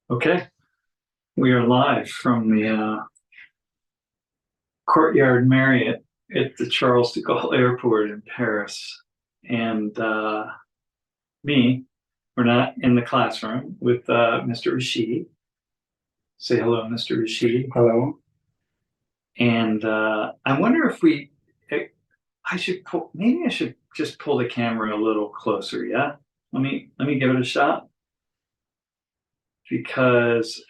Okay, we are live from the Courtyard Marriott at the Charles de Gaulle Airport in Paris. And me, we're not in the classroom with Mr. Rashidi. Say hello, Mr. Rashidi. Hello. And I wonder if I should maybe I should just pull the camera a little closer. Yeah, let me give it a shot because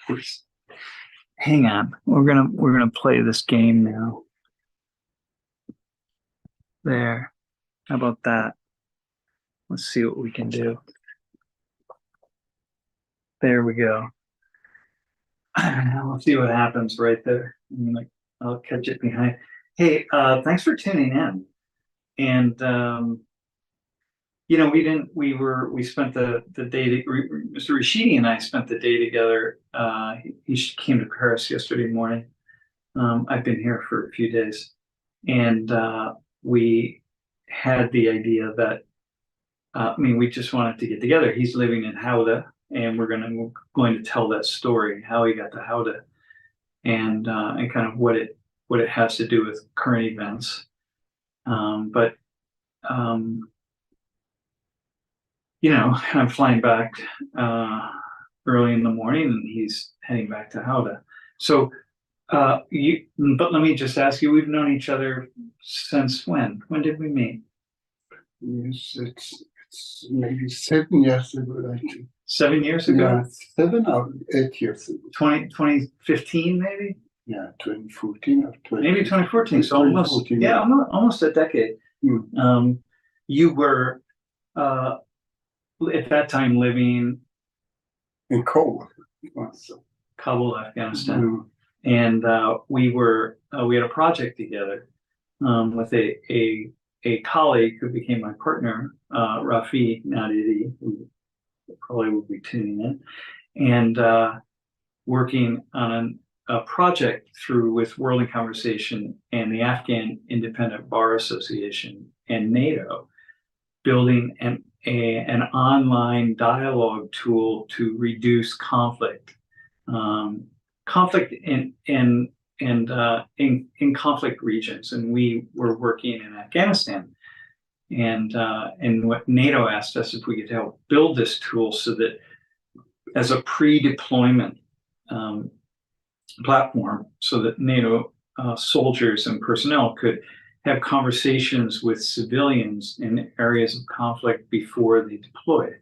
hang on, we're gonna play this game now. There. How about that? Let's see what we can do. There we go. We'll see what happens right there. I'll catch it behind. Hey, thanks for tuning in. And we spent the day. Mr. Rashidi and I spent the day together. He came to Paris yesterday morning. I've been here for a few days, and we had the idea that we just wanted to get together. He's living in Howdah, and we're going to tell that story, how he got to Howdah, and kind of what it has to do with current events. But I'm flying back early in the morning, and he's heading back to Howdah. So, but let me just ask you: we've known each other since when? When did we meet? Yes, it's maybe 7 years ago, actually. 7 years ago? Yeah, 7 or 8 years ago. 2015, maybe? Yeah, 2014 or 20. Maybe 2014. So almost a decade. Mm. You were at that time living in Kabul, Kabul, Afghanistan, and we had a project together with a colleague who became my partner, Rashidi, who probably will be tuning in, and working on a project with World in Conversation and the Afghan Independent Bar Association and NATO, building an online dialogue tool to reduce conflict in conflict regions. And we were working in Afghanistan, and what NATO asked us if we could help build this tool so that as a pre-deployment platform, so that NATO soldiers and personnel could have conversations with civilians in areas of conflict before they deploy,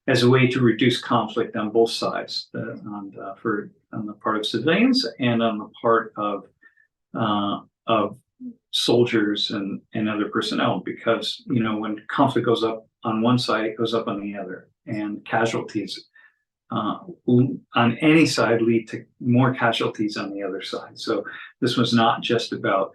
as a way to reduce conflict on both sides, on the part of civilians and on the part of soldiers and other personnel. Because when conflict goes up on one side, it goes up on the other, and casualties on any side lead to more casualties on the other side. So this was not just about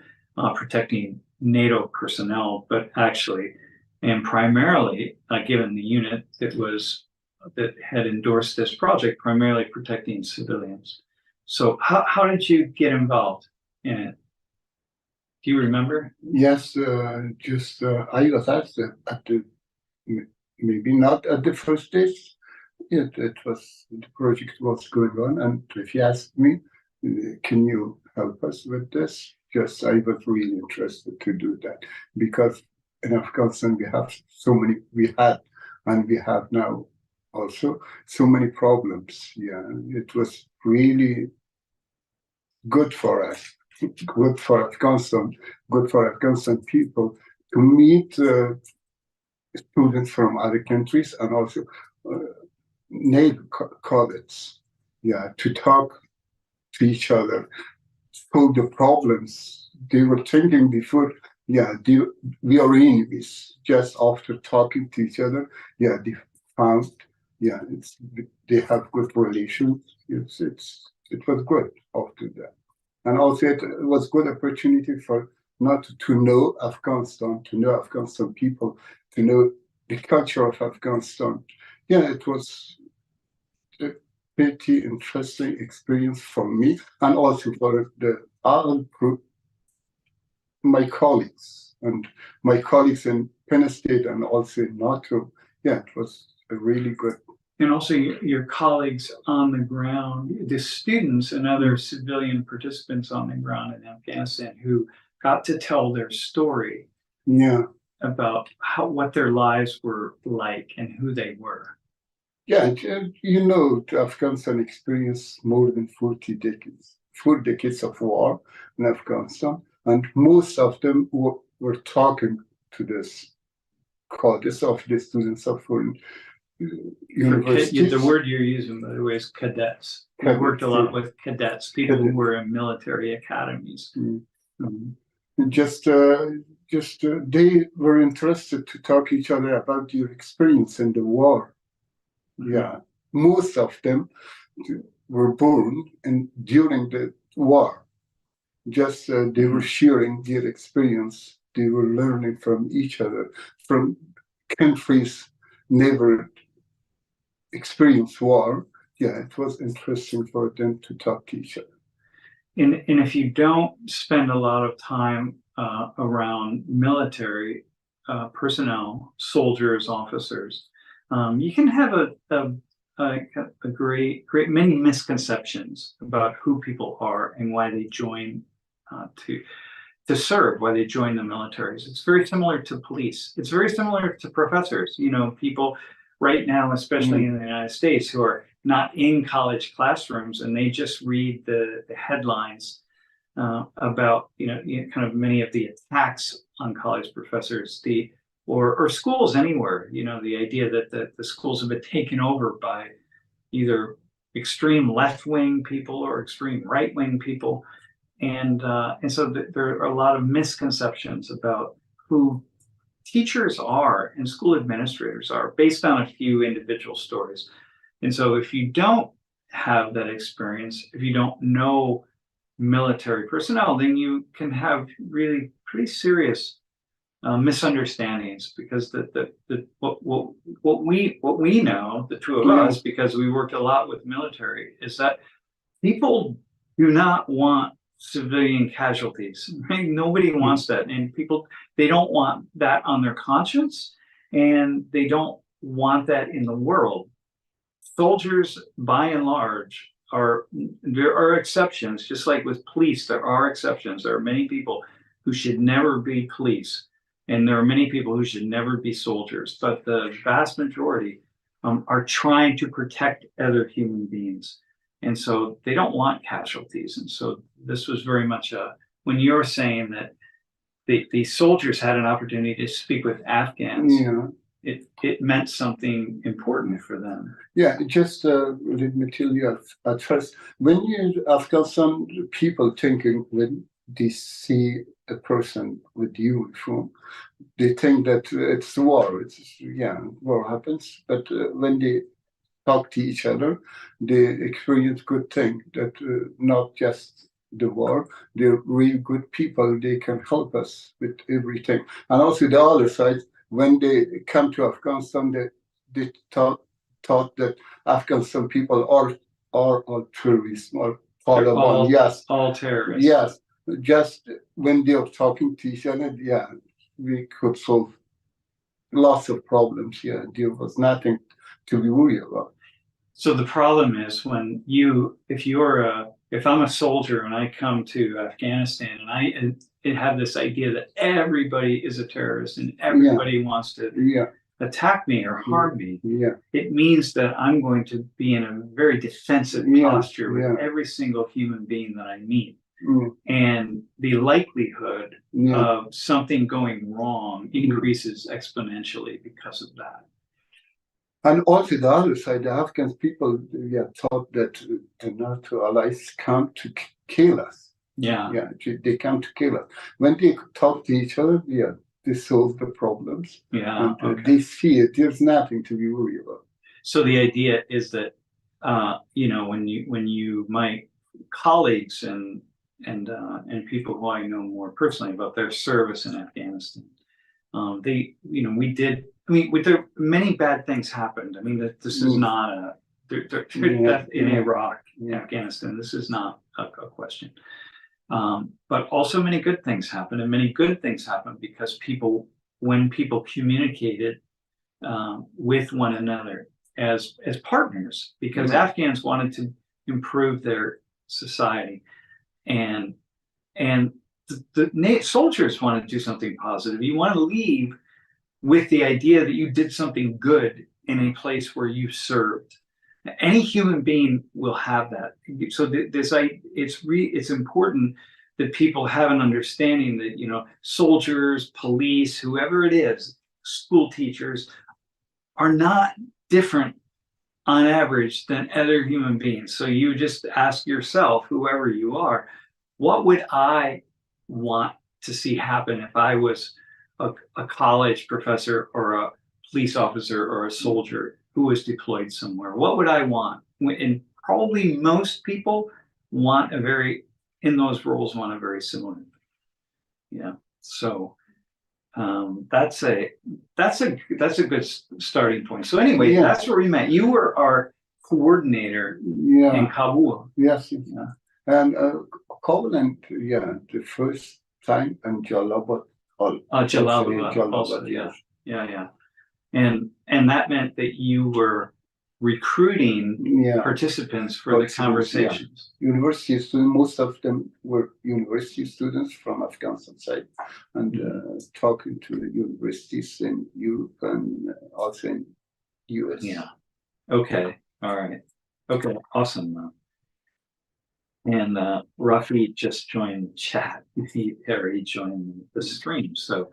protecting NATO personnel, but actually, and primarily, given the unit that had endorsed this project, primarily protecting civilians. So how did you get involved in it? Do you remember? Yes, I was asked maybe not at the first stage. The project was going on, and he asked me, can you help us with this? Yes, I was really interested to do that, because in Afghanistan we had and we have now also so many problems. Yeah, it was really good for us, good for Afghanistan people to meet students from other countries, and also NATO colleagues, to talk to each other, solve the problems. They were thinking before, we are enemies. Just after talking to each other, they found, they have good relations. It was good after that. And also it was good opportunity for not to know Afghanistan, to know Afghanistan people, to know the culture of Afghanistan. It was a pretty interesting experience for me, and also for the other group, my colleagues in Penn State and also in NATO. It was a really good and also your colleagues on the ground, the students and other civilian participants on the ground in Afghanistan who got to tell their story Yeah. about what their lives were like and who they were. Yeah, Afghanistan experienced more than 40 decades, 4 decades of war in Afghanistan, and most of them were talking to this colleges of the students of foreign universities. The word you're using, by the way, is cadets. We worked a lot with cadets, people who were in military academies. Just they were interested to talk to each other about your experience in the war. Yeah, most of them were born during the war. Just they were sharing their experience. They were learning from each other, from countries never experienced war. Yeah, it was interesting for them to talk to each other. And if you don't spend a lot of time around military personnel, soldiers, officers, you can have a great many misconceptions about who people are and why they join to serve, why they join the militaries. It's very similar to police. It's very similar to professors. People right now, especially in the United States, who are not in college classrooms, and they just read the headlines about kind of many of the attacks on college professors, or schools anywhere. The idea that the schools have been taken over by either extreme left-wing people or extreme right-wing people, and so there are a lot of misconceptions about who teachers are and school administrators are based on a few individual stories. And so if you don't have that experience, if you don't know military personnel, then you can have really pretty serious misunderstandings, because what we know, the two of us, because we worked a lot with military, is that people do not want civilian casualties. Right? Nobody wants that, and they don't want that on their conscience, and they don't want that in the world. Soldiers, by and large, there are exceptions, just like with police, there are exceptions. There are many people who should never be police, and there are many people who should never be soldiers, but the vast majority are trying to protect other human beings. And so they don't want casualties. And so this was very much when you're saying that the soldiers had an opportunity to speak with Afghans, it meant something important for them. Yeah, just let me tell you at first, when Afghanistan people thinking, when they see a person with uniform, they think that it's war. War happens. But when they talk to each other, they experience good thing, that not just the war, they're really good people. They can help us with everything. And also the other side, when they come to Afghanistan, they thought that Afghanistan people are all terrorists or Taliban. Yes, all terrorists. Yes, just when they are talking to each other, we could solve lots of problems. Yeah, there was nothing to be worried about. So the problem is if I'm a soldier and I come to Afghanistan and I have this idea that everybody is a terrorist and everybody wants to attack me or harm me, it means that I'm going to be in a very defensive posture with every single human being that I meet. And the likelihood of something going wrong increases exponentially because of that. And also the other side, the Afghan people thought that the NATO allies come to kill us. They come to kill us. When they talk to each other, they solve the problems. They see it. There's nothing to be worried about. So the idea is that when my colleagues and people who I know more personally about their service in Afghanistan, many bad things happened. I mean, this is not in Iraq, Afghanistan. This is not a question. But also many good things happened, and many good things happened because when people communicated with one another as partners, because Afghans wanted to improve their society, and the soldiers want to do something positive. You want to leave with the idea that you did something good in a place where you served. Any human being will have that. So it's important that people have an understanding that, you know, soldiers, police, whoever it is, school teachers, are not different on average than other human beings. So you just ask yourself, whoever you are, what would I want to see happen if I was a college professor or a police officer or a soldier who was deployed somewhere? What would I want? And probably most people want in those roles want a very similar thing. Yeah. So that's a good starting point. So anyway, that's where we met. You were our coordinator in Kabul. Yes. Yeah. And Kabul, and the first time, and Jalalabad. Jalalabad also, yeah. And that meant that you were recruiting participants for the conversations. University students, most of them were university students from Afghanistan side, and talking to the universities in Europe and also in US. Yeah. Okay. All right. Okay. Awesome. And Rafi just joined the chat. He joined the stream. So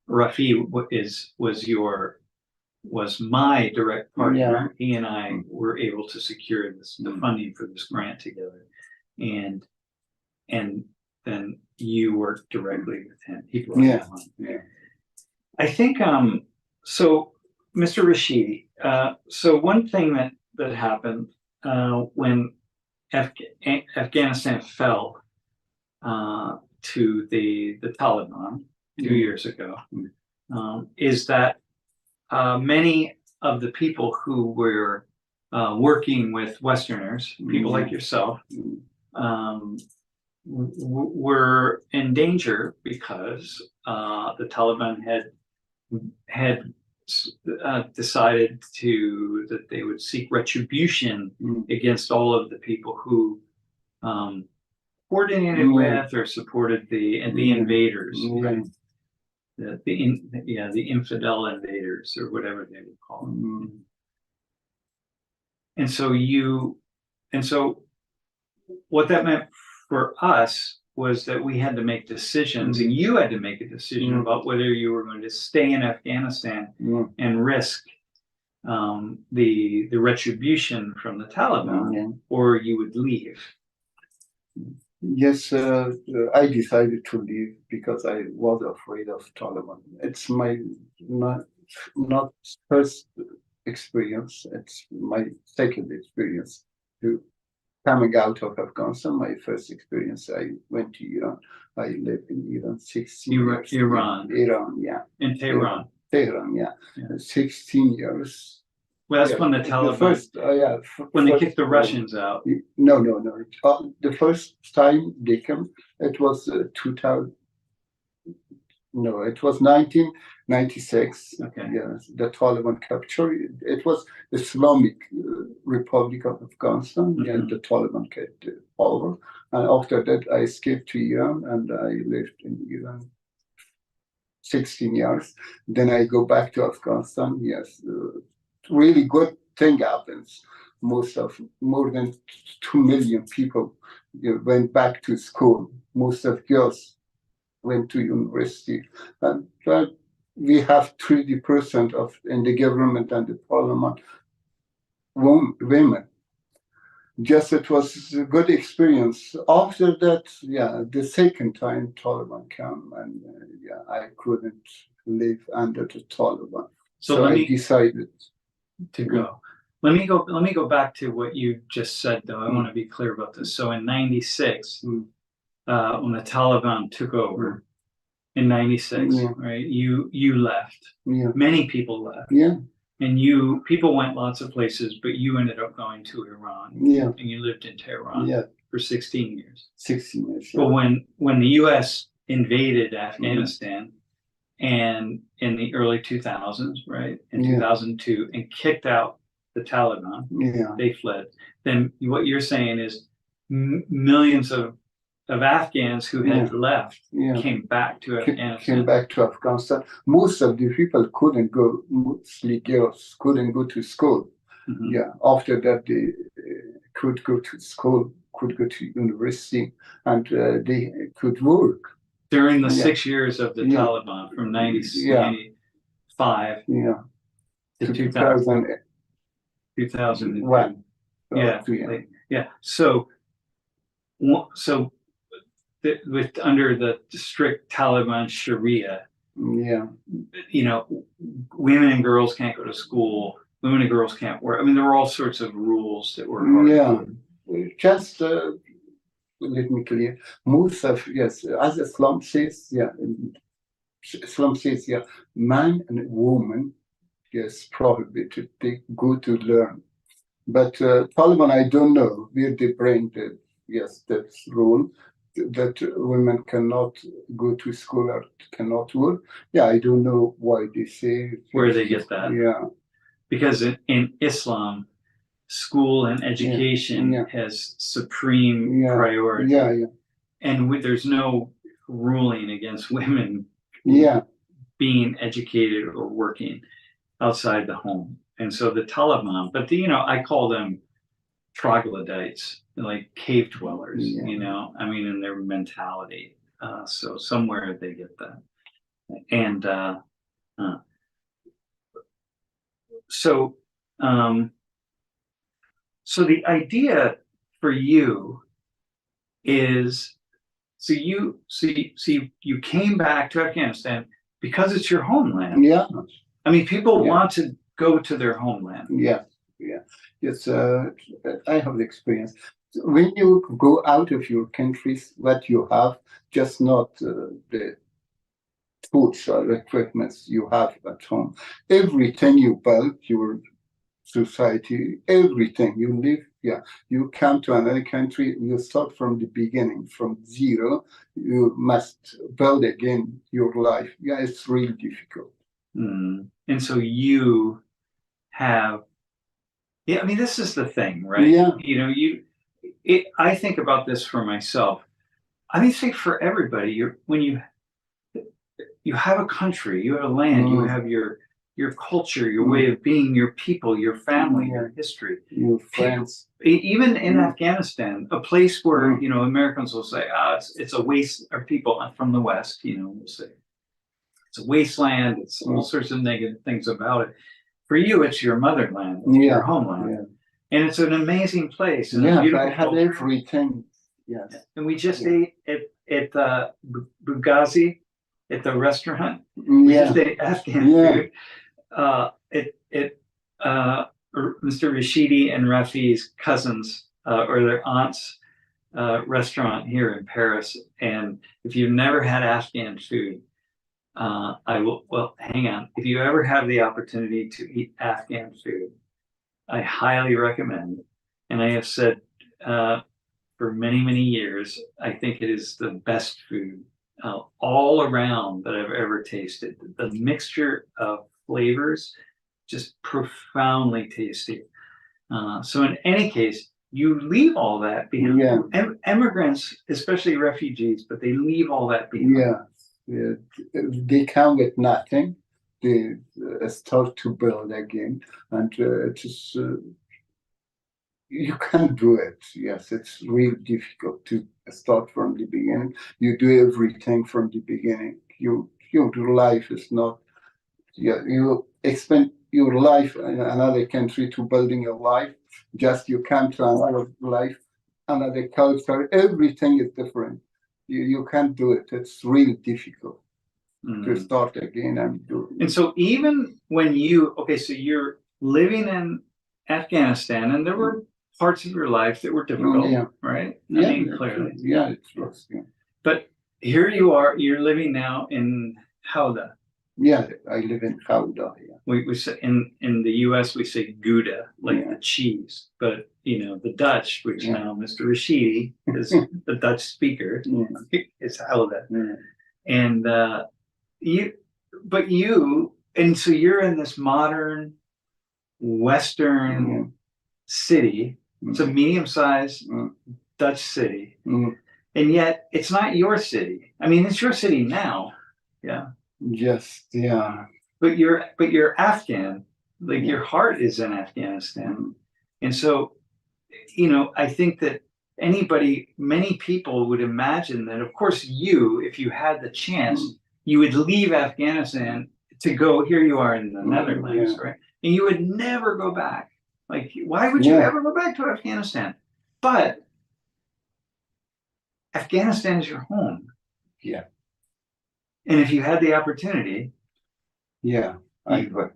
Rafi was my direct partner. Yeah. He and I were able to secure the funding for this grant together, and then you worked directly with him. He brought him on. Yeah. I think so, Mr. Rashidi. So one thing that happened when Afghanistan fell to the Taliban 2 years ago is that many of the people who were working with Westerners, people like yourself, were in danger because the Taliban had decided that they would seek retribution against all of the people who coordinated with or supported the invaders. Right? The infidel invaders, or whatever they would call them. And so what that meant for us was that we had to make decisions, and you had to make a decision about whether you were going to stay in Afghanistan and risk the retribution from the Taliban, or you would leave. Yes, I decided to leave because I was afraid of Taliban. It's my not first experience. It's my second experience to coming out of Afghanistan. My first experience, I went to Iran. I lived in Iran 16 years. Iran, yeah. In Tehran. Tehran, yeah. 16 years. Well, that's when the Taliban, when they kicked the Russians out. No. The first time they came, it was 1996. Okay. Yes, the Taliban captured. It was Islamic Republic of Afghanistan, and the Taliban kept power. And after that, I escaped to Iran, and I lived in Iran 16 years. Then I go back to Afghanistan. Yes. Really good thing happens. More than 2 million people went back to school. Most of girls went to university, and we have 30% in the government and the parliament women. Just it was a good experience. After that, the second time Taliban came, and I couldn't live under the Taliban, so I decided to go. Let me go back to what you just said, though. I want to be clear about this. So in 96, when the Taliban took over in 96, right? You left. Many people left. And people went lots of places, but you ended up going to Iran. And you lived in Tehran for 16 years. 16 years. But when the US invaded Afghanistan, and in the early 2000s, right, in 2002, and kicked out the Taliban. Yeah. They fled. Then what you're saying is millions of Afghans who had left came back to Afghanistan. Came back to Afghanistan. Most of the people couldn't go, mostly girls, couldn't go to school. Yeah. After that, they could go to school, could go to university, and they could work. During the 6 years of the Taliban, from 95 to 2001. So with under the strict Taliban Sharia, women and girls can't go to school. Women and girls can't work. I mean, there were all sorts of rules that were hard. Just let me clear. Most of as Islam says, Islam says, man and woman, prohibited. They go to learn. But Taliban, I don't know where they bring the that rule that women cannot go to school or cannot work. I don't know why they say where they get that. Because in Islam, school and education has supreme priority. And there's no ruling against women being educated or working outside the home. And so the Taliban, but I call them troglodytes, like cave dwellers, I mean, in their mentality. So somewhere they get that. And so the idea for you is, you came back to Afghanistan because it's your homeland. I mean, people want to go to their homeland. Yes, I have the experience. When you go out of your countries, what you have, just not the tools or equipments you have at home. Everything you build, your society, everything you live, you come to another country, you start from the beginning, from zero. You must build again your life. It's really difficult. And so you have, I mean, this is the thing, right? I think about this for myself. I mean, say for everybody, when you have a country, you have a land, you have your culture, your way of being, your people, your family, your history, your friends. Even in Afghanistan, a place where Americans will say, it's a waste, or people from the West, will say it's a wasteland. It's all sorts of negative things about it. For you, it's your motherland, your homeland, and it's an amazing place. And I had everything. And we just ate at Bughazi, at the restaurant. We just ate Afghan food. Mr. Rashidi and Rafi's cousins or their aunt's restaurant here in Paris. And if you've never had Afghan food, hang on. If you ever have the opportunity to eat Afghan food, I highly recommend. And I have said for many, many years, I think it is the best food all around that I've ever tasted. The mixture of flavors, just profoundly tasty. So in any case, you leave all that behind. Immigrants, especially refugees, but they leave all that behind. They come with nothing. They start to build again, and you can't do it. It's really difficult to start from the beginning. You do everything from the beginning. Your life is not. You expend your life in another country to building a life. Just you come to another life, another culture. Everything is different. You can't do it. It's really difficult to start again and do. And so even when so you're living in Afghanistan, and there were parts of your life that were difficult, right? I mean, clearly. It was. But here you are. You're living now in Houda. I live in Houda. We say in the U.S. we say Gouda, like the cheese, but the Dutch, which now Mr. Rashidi is the Dutch speaker, is Houda, and so you're in this modern Western city. It's a medium-sized Dutch city. And yet it's not your city. I mean, it's your city now. Yeah. Yes, yeah. But you're Afghan. Like your heart is in Afghanistan. And so, I think that many people would imagine that, of course, if you had the chance, you would leave Afghanistan to go, here you are in the Netherlands, right? And you would never go back. Like, why would you ever go back to Afghanistan? But Afghanistan is your home. Yeah. And if you had the opportunity, I would.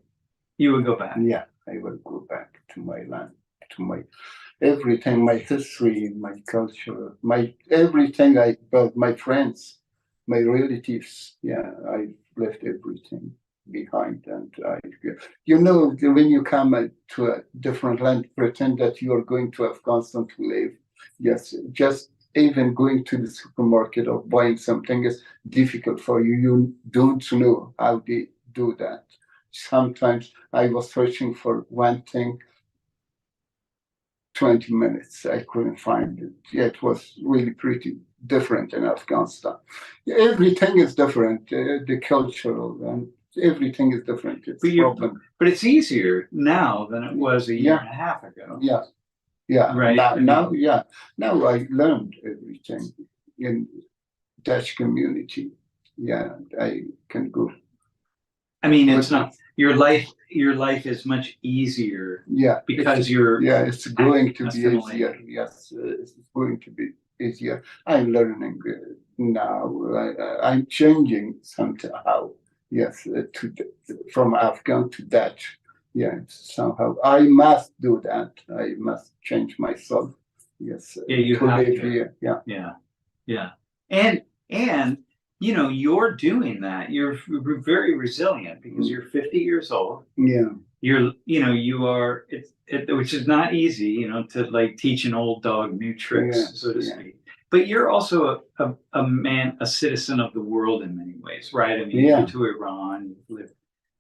You would go back. Yeah, I will go back to my land, to my everything, my history, my culture, my everything. But my friends, my relatives. Yeah, I left everything behind, and when you come to a different land, pretend that you are going to Afghanistan to live. Yes, just even going to the supermarket or buying something is difficult for you. You don't know how they do that. Sometimes I was searching for one thing, 20 minutes, I couldn't find it. Yeah, it was really pretty different in Afghanistan. Everything is different, the cultural and everything is different. It's but it's easier now than it was a year and a half ago. Yeah. Right. Now I learned everything in Dutch community. Yeah, I can go. I mean, it's not your life. Your life is much easier. Yeah, because you're. Yeah, it's going to be easier. Yes, it's going to be easier. I'm learning now. I'm changing somehow. Yes, from Afghan to Dutch. Yeah, somehow I must do that. I must change myself. Yes. Yeah, you have to. Here. Yeah. And you're doing that. You're very resilient because you're 50 years old. Yeah. You are, which is not easy, to like teach an old dog new tricks, so to speak. But you're also a citizen of the world in many ways, right? I mean, you went to Iran,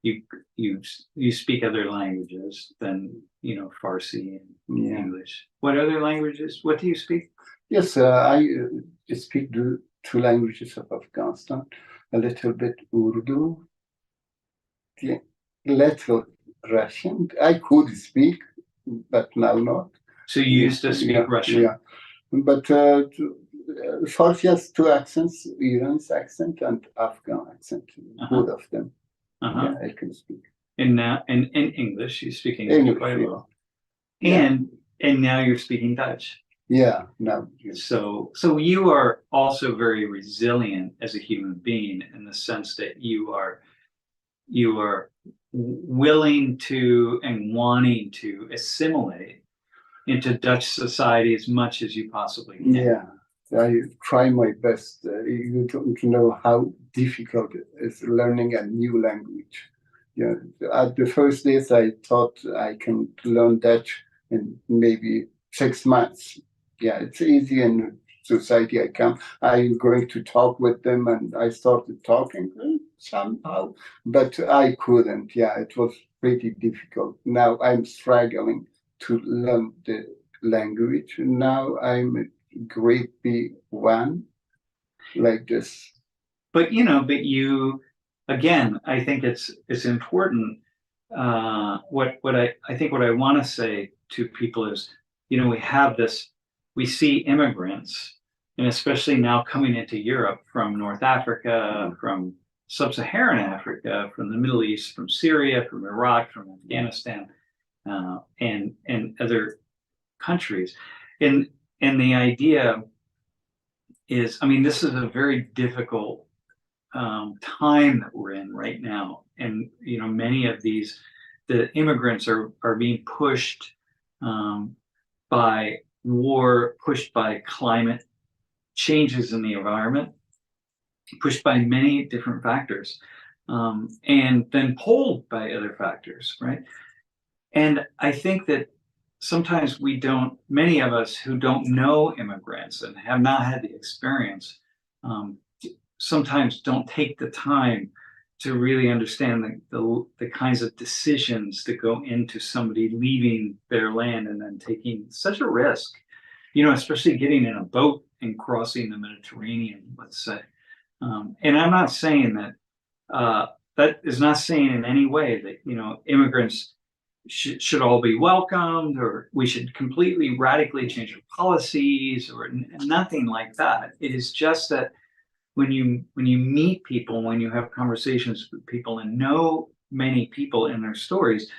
you speak other languages than, Farsi and English. What other languages? What do you speak? Yes, I speak the two languages of Afghanistan, a little bit Urdu, little Russian. I could speak, but now not. So you used to speak Russian? Yeah, but Farsi has two accents, Iran's accent and Afghan accent, both of them. Yeah, I can speak. And now, in English, you're speaking English quite well. And now you're speaking Dutch. Yeah, now. So you are also very resilient as a human being in the sense that you are willing to and wanting to assimilate into Dutch society as much as you possibly can. Yeah, I try my best. You don't know how difficult it is learning a new language. Yeah, at the first days I thought I can learn Dutch in maybe 6 months. Yeah, it's easy in society. I'm going to talk with them, and I started talking somehow, but I couldn't. Yeah, it was pretty difficult. Now I'm struggling to learn the language. Now I'm at grade B1, like this. But you again, I think it's important. What I want to say to people is, we see immigrants, and especially now coming into Europe from North Africa, from Sub-Saharan Africa, from the Middle East, from Syria, from Iraq, from Afghanistan, and other countries. And the idea is, I mean, this is a very difficult time that we're in right now. And, many of the immigrants are being pushed by war, pushed by climate changes in the environment, pushed by many different factors, and then pulled by other factors, right? And I think that sometimes many of us who don't know immigrants and have not had the experience, sometimes don't take the time to really understand the kinds of decisions that go into somebody leaving their land and then taking such a risk, especially getting in a boat and crossing the Mediterranean, let's say. And I'm not saying that, that is not saying in any way that, immigrants should all be welcomed, or we should completely radically change our policies, or nothing like that. It is just that when you meet people, when you have conversations with people and know many people and their stories,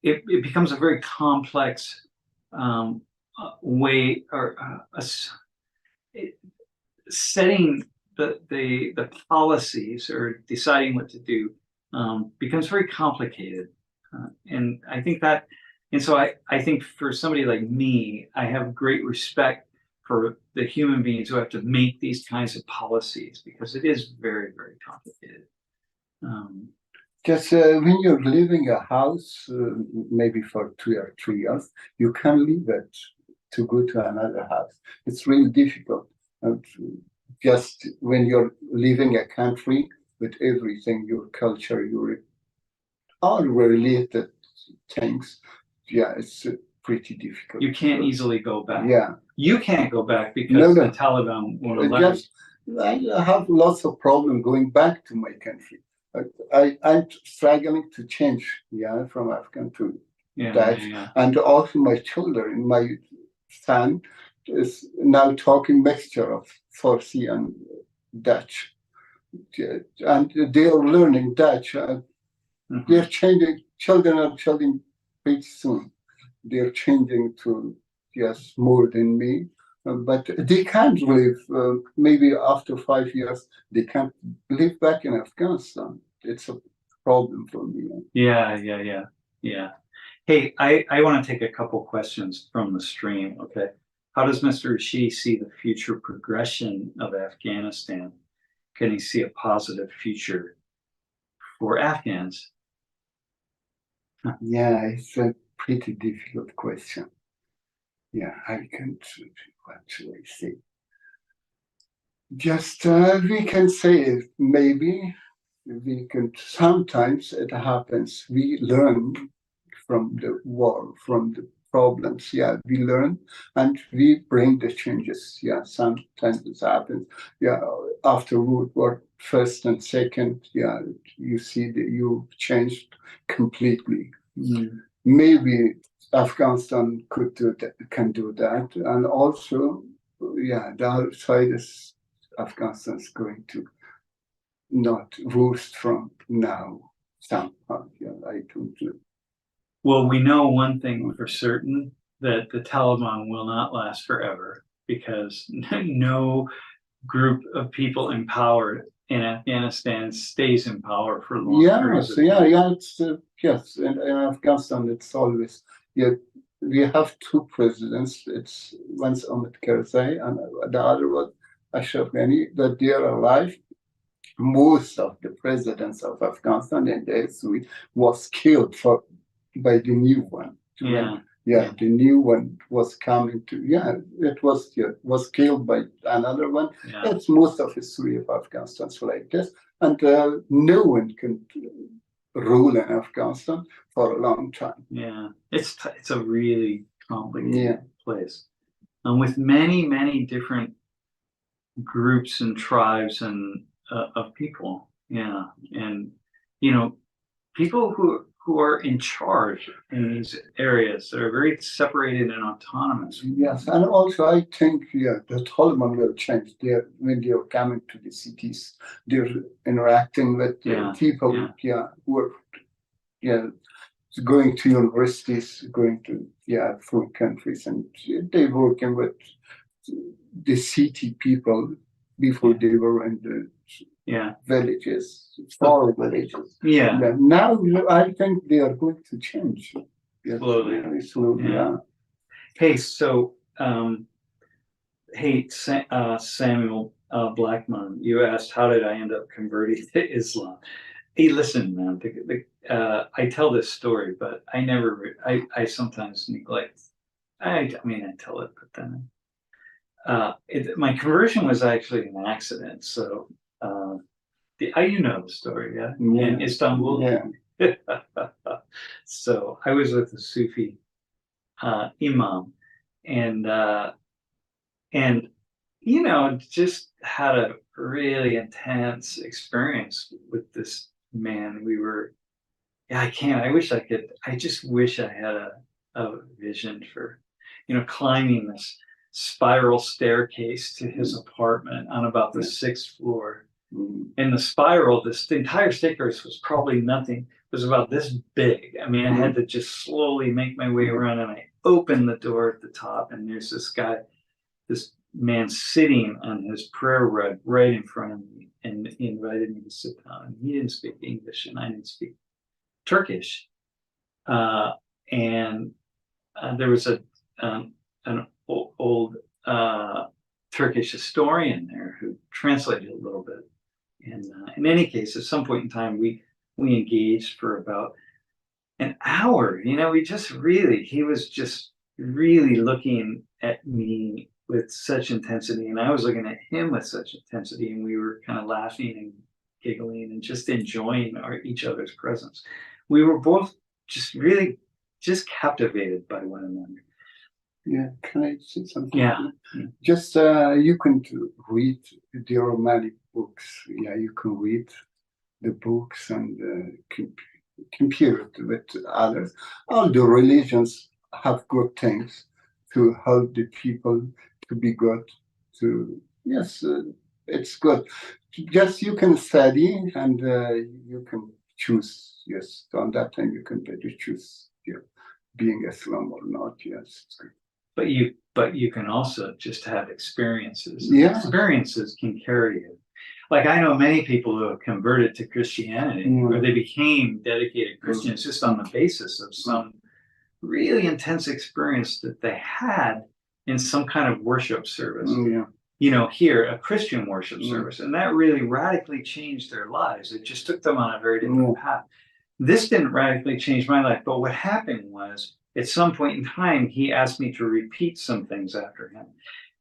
it becomes a very complex way, or setting the policies or deciding what to do becomes very complicated. And I think that, and so I think for somebody like me, I have great respect for the human beings who have to make these kinds of policies, because it is very, very complicated. Just when you're leaving a house, maybe for 2 or 3 years, you can leave it to go to another house. It's really difficult. Just when you're leaving a country with everything, your culture, your all related things, it's pretty difficult. You can't easily go back. Yeah. You can't go back because the Taliban won't allow you. I have lots of problem going back to my country. I'm struggling to change, from Afghan to Dutch, and also my children. My son is now talking mixture of Farsi and Dutch, and they are learning Dutch. They're changing. Children are changing pretty soon. They're changing to more than me. But they can't live, maybe after 5 years, they can't live back in Afghanistan. It's a problem for me. Yeah. Hey, I want to take a couple questions from the stream, okay? How does Mr. Rashidi see the future progression of Afghanistan? Can he see a positive future for Afghans? Yeah, it's a pretty difficult question. Yeah, I can't actually say. Just we can say maybe we can, sometimes it happens. We learn from the war, from the problems. Yeah, we learn and we bring the changes. Yeah, sometimes it happens. Yeah, after World War First and Second, you see that you changed completely. Maybe Afghanistan can do that, and also, the other side is Afghanistan is going to not worst from now somehow. I don't know. Well, we know one thing for certain, that the Taliban will not last forever, because no group of people in power in Afghanistan stays in power for long periods of time. It's yes, in Afghanistan it's always we have 2 presidents. It's one's Ahmed Karzai and the other one Ashraf Ghani, that they are alive. Most of the presidents of Afghanistan and the history was killed by the new one. The new one was coming to, it was killed by another one. It's most of history of Afghanistan like this, and no one can rule in Afghanistan for a long time. Yeah, it's a really complicated place, and with many different groups and tribes and of people. And people who are in charge in these areas that are very separated and autonomous. Yes, and also I think the Taliban will change. When they are coming to the cities, they're interacting with people who are going to universities, going to foreign countries, and they're working with the city people before they were in the villages, small villages. Now I think they are going to change. Slowly. Really slowly. Hey, so Samuel Blackman, you asked, how did I end up converting to Islam? Hey, listen, man, I tell this story, but I sometimes neglect. I tell it, but then my conversion was actually an accident. So You know the story, yeah? Yeah. In Istanbul. Yeah. So I was with a Sufi imam, and and just had a really intense experience with this man. We were, yeah, I wish I could. I just wish I had a vision for, climbing this spiral staircase to his apartment on about the sixth floor. And the spiral, the entire staircase was probably nothing. It was about this big. I mean, I had to just slowly make my way around, and I opened the door at the top, and there's this man sitting on his prayer rug right in front of me, and he invited me to sit down. And he didn't speak English, and I didn't speak Turkish. And there was an old Turkish historian there who translated a little bit. And in any case, at some point in time, we engaged for about an hour. He was just really looking at me with such intensity, and I was looking at him with such intensity, and we were kind of laughing and giggling and just enjoying each other's presence. We were both just really just captivated by one another. Yeah, can I say something? Yeah. Just you can read the Romani books. Yeah, you can read the books and compare it with others. All the religions have good things to help the people to be good. It's good. Just you can study and you can choose. Yes, on that time you can better choose being Islam or not. Yes, it's good. But you can also just have experiences. Yeah. Experiences can carry you. Like, I know many people who have converted to Christianity, or they became dedicated Christians just on the basis of some really intense experience that they had in some kind of worship service. Here, a Christian worship service, and that really radically changed their lives. It just took them on a very different path. This didn't radically change my life, but what happened was, at some point in time, he asked me to repeat some things after him.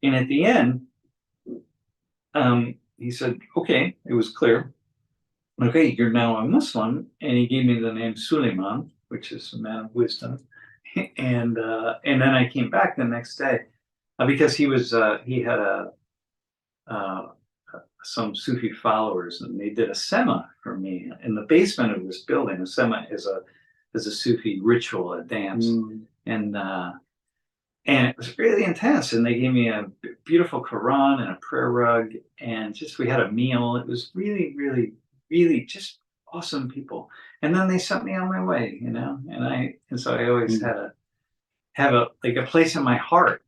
And at the end, he said, okay, it was clear. Okay, you're now a Muslim. And he gave me the name Suleiman, which is a man of wisdom. And then I came back the next day because he had some Sufi followers, and they did a sema for me in the basement of this building. A sema is a Sufi ritual, a dance, and it was really intense. And they gave me a beautiful Quran and a prayer rug, and we had a meal. It was really, really, really just awesome people. And then they sent me on my way, and so I always have a place in my heart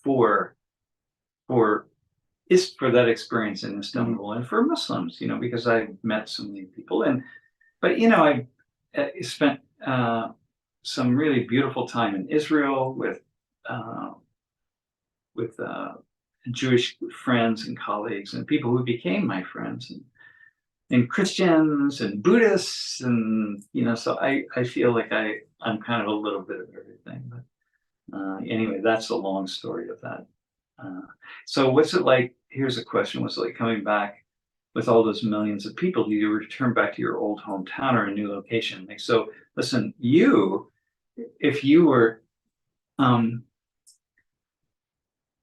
for that experience in Istanbul, and for Muslims, because I've met so many people. But I spent some really beautiful time in Israel with Jewish friends and colleagues and people who became my friends, and Christians and Buddhists, and so I feel like I'm kind of a little bit of everything. But anyway, that's a long story of that. So what's it like? Here's a question: what's it like coming back with all those millions of people? Do you return back to your old hometown or a new location? So listen, if you were, when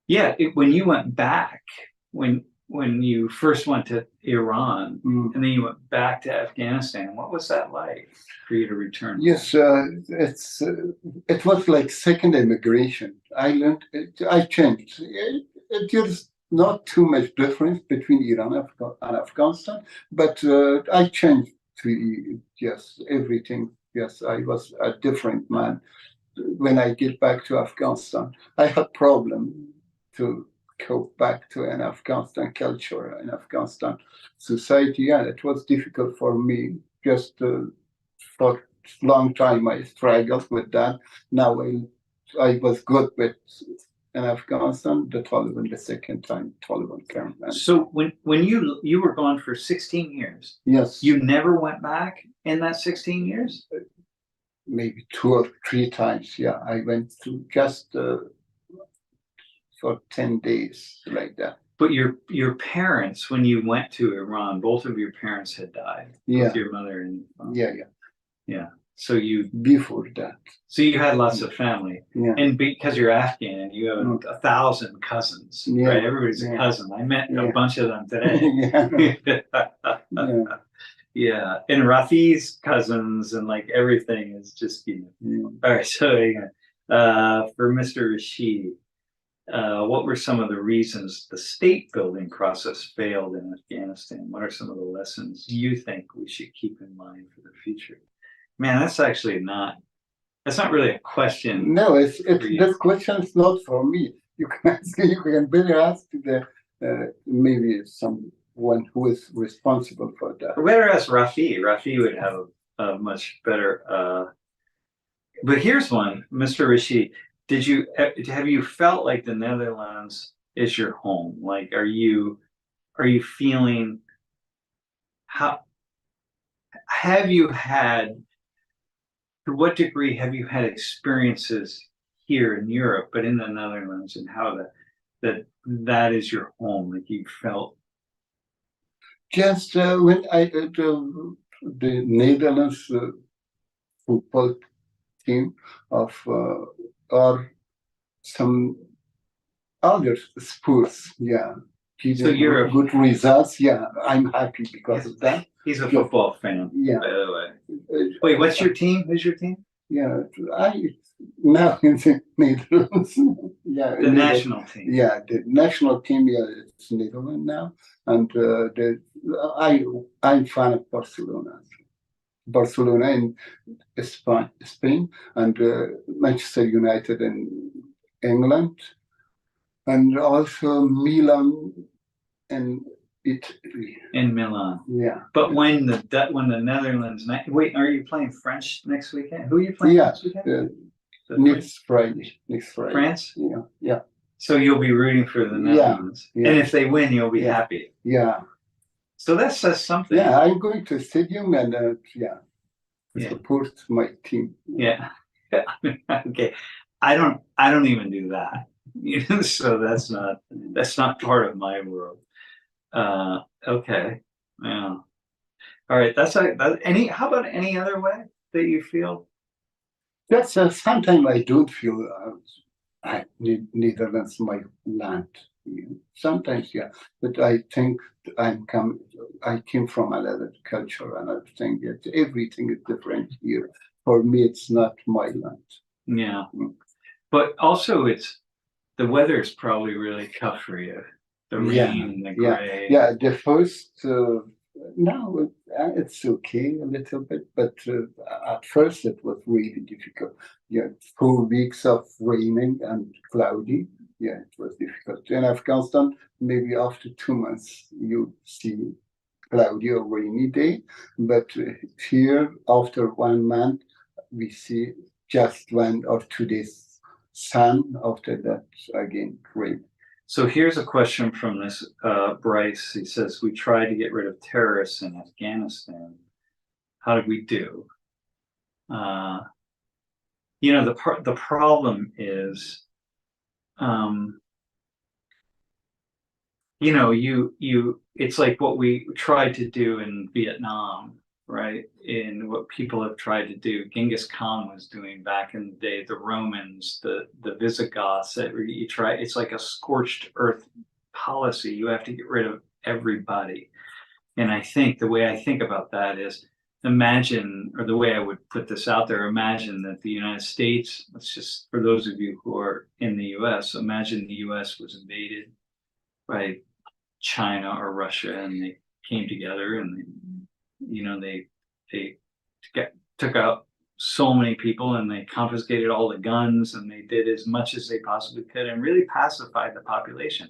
you went back, when you first went to Iran, and then you went back to Afghanistan, what was that like for you to return? Yes, it was like second immigration. I changed. There's not too much difference between Iran and Afghanistan, but I changed to everything. Yes, I was a different man when I get back to Afghanistan. I had problem to go back to an Afghanistan culture, an Afghanistan society. Yeah, it was difficult for me. Just for a long time, I struggled with that. Now I was good with in Afghanistan. The Taliban, the second time Taliban came. So when you were gone for 16 years, yes, you never went back in that 16 years? Maybe 2 or 3 times. Yeah, I went to just for 10 days like that. But your parents, when you went to Iran, both of your parents had died. Yeah. Both your mother and your father. Yeah. Yeah. So you Before that. had lots of family. Yeah. And because you're Afghan and you have 1,000 cousins, Yeah. right? Everybody's a Yeah. cousin. I met a Yeah. bunch of them today. Yeah. Yeah. And Rafi's cousins and like everything is just, All right. So for Mr. Rashidi, what were some of the reasons the state building process failed in Afghanistan? What are some of the lessons you think we should keep in mind for the future? Man, that's really a question. No, it's for you. this question is not for me. You can better ask the maybe someone who is responsible for that. Or better ask Rafi. Rafi would have a much better. But here's one, Mr. Rashid. Have you felt like the Netherlands is your home? Like, are you feeling how have you had? To what degree have you had experiences here in Europe, but in the Netherlands, and how that is your home? Like you felt. Just when the Netherlands football team of or some other sports, yeah, So you're good results. Yeah, I'm happy because of that. He's a football fan. Yeah. By the way. Wait, what's your team? Who's your team? Yeah, now in the Netherlands. Yeah, The national team. Yeah, the national team. Yeah, it's Netherlands now, and I'm fan of Barcelona. Barcelona in Spain, and Manchester United in England, and also Milan and Italy. In Milan. Yeah. But when the Netherlands wait, are you playing French next weekend? Who are you playing next weekend? Next Friday. France? Yeah. Yeah. So you'll be rooting for the Netherlands. Yeah. And if they win, you'll be happy. Yeah. So that says something. Yeah, I'm going to stadium and support my team. Yeah. Okay. I don't even do that. So that's not part of my world. Okay. Yeah. All right. How about any other way that you feel? That's sometimes I don't feel Netherlands my land. Sometimes, yeah, but I think I came from another culture, and I think that everything is different here. For me, it's not my land. Yeah, but also the weather is probably really tough for you. The rain and the gray. Yeah. The first now it's okay a little bit, but at first it was really difficult. Yeah, 4 weeks of raining and cloudy. Yeah, it was difficult. In Afghanistan, maybe after 2 months you see cloudy or rainy day, but here after 1 month we see just 1 or 2 days sun. After that again rain. So here's a question from this Bryce. He says, we tried to get rid of terrorists in Afghanistan. How did we do? The problem is, it's like what we tried to do in Vietnam, right? In what people have tried to do. Genghis Khan was doing back in the day, the Romans, the Visigoths, it's like a scorched earth policy. You have to get rid of everybody. And I think the way I think about that is, imagine, or the way I would put this out there, imagine that the United States, let's just, for those of you who are in the US, imagine the US was invaded by China or Russia, and they came together and they took out so many people, and they confiscated all the guns, and they did as much as they possibly could and really pacified the population.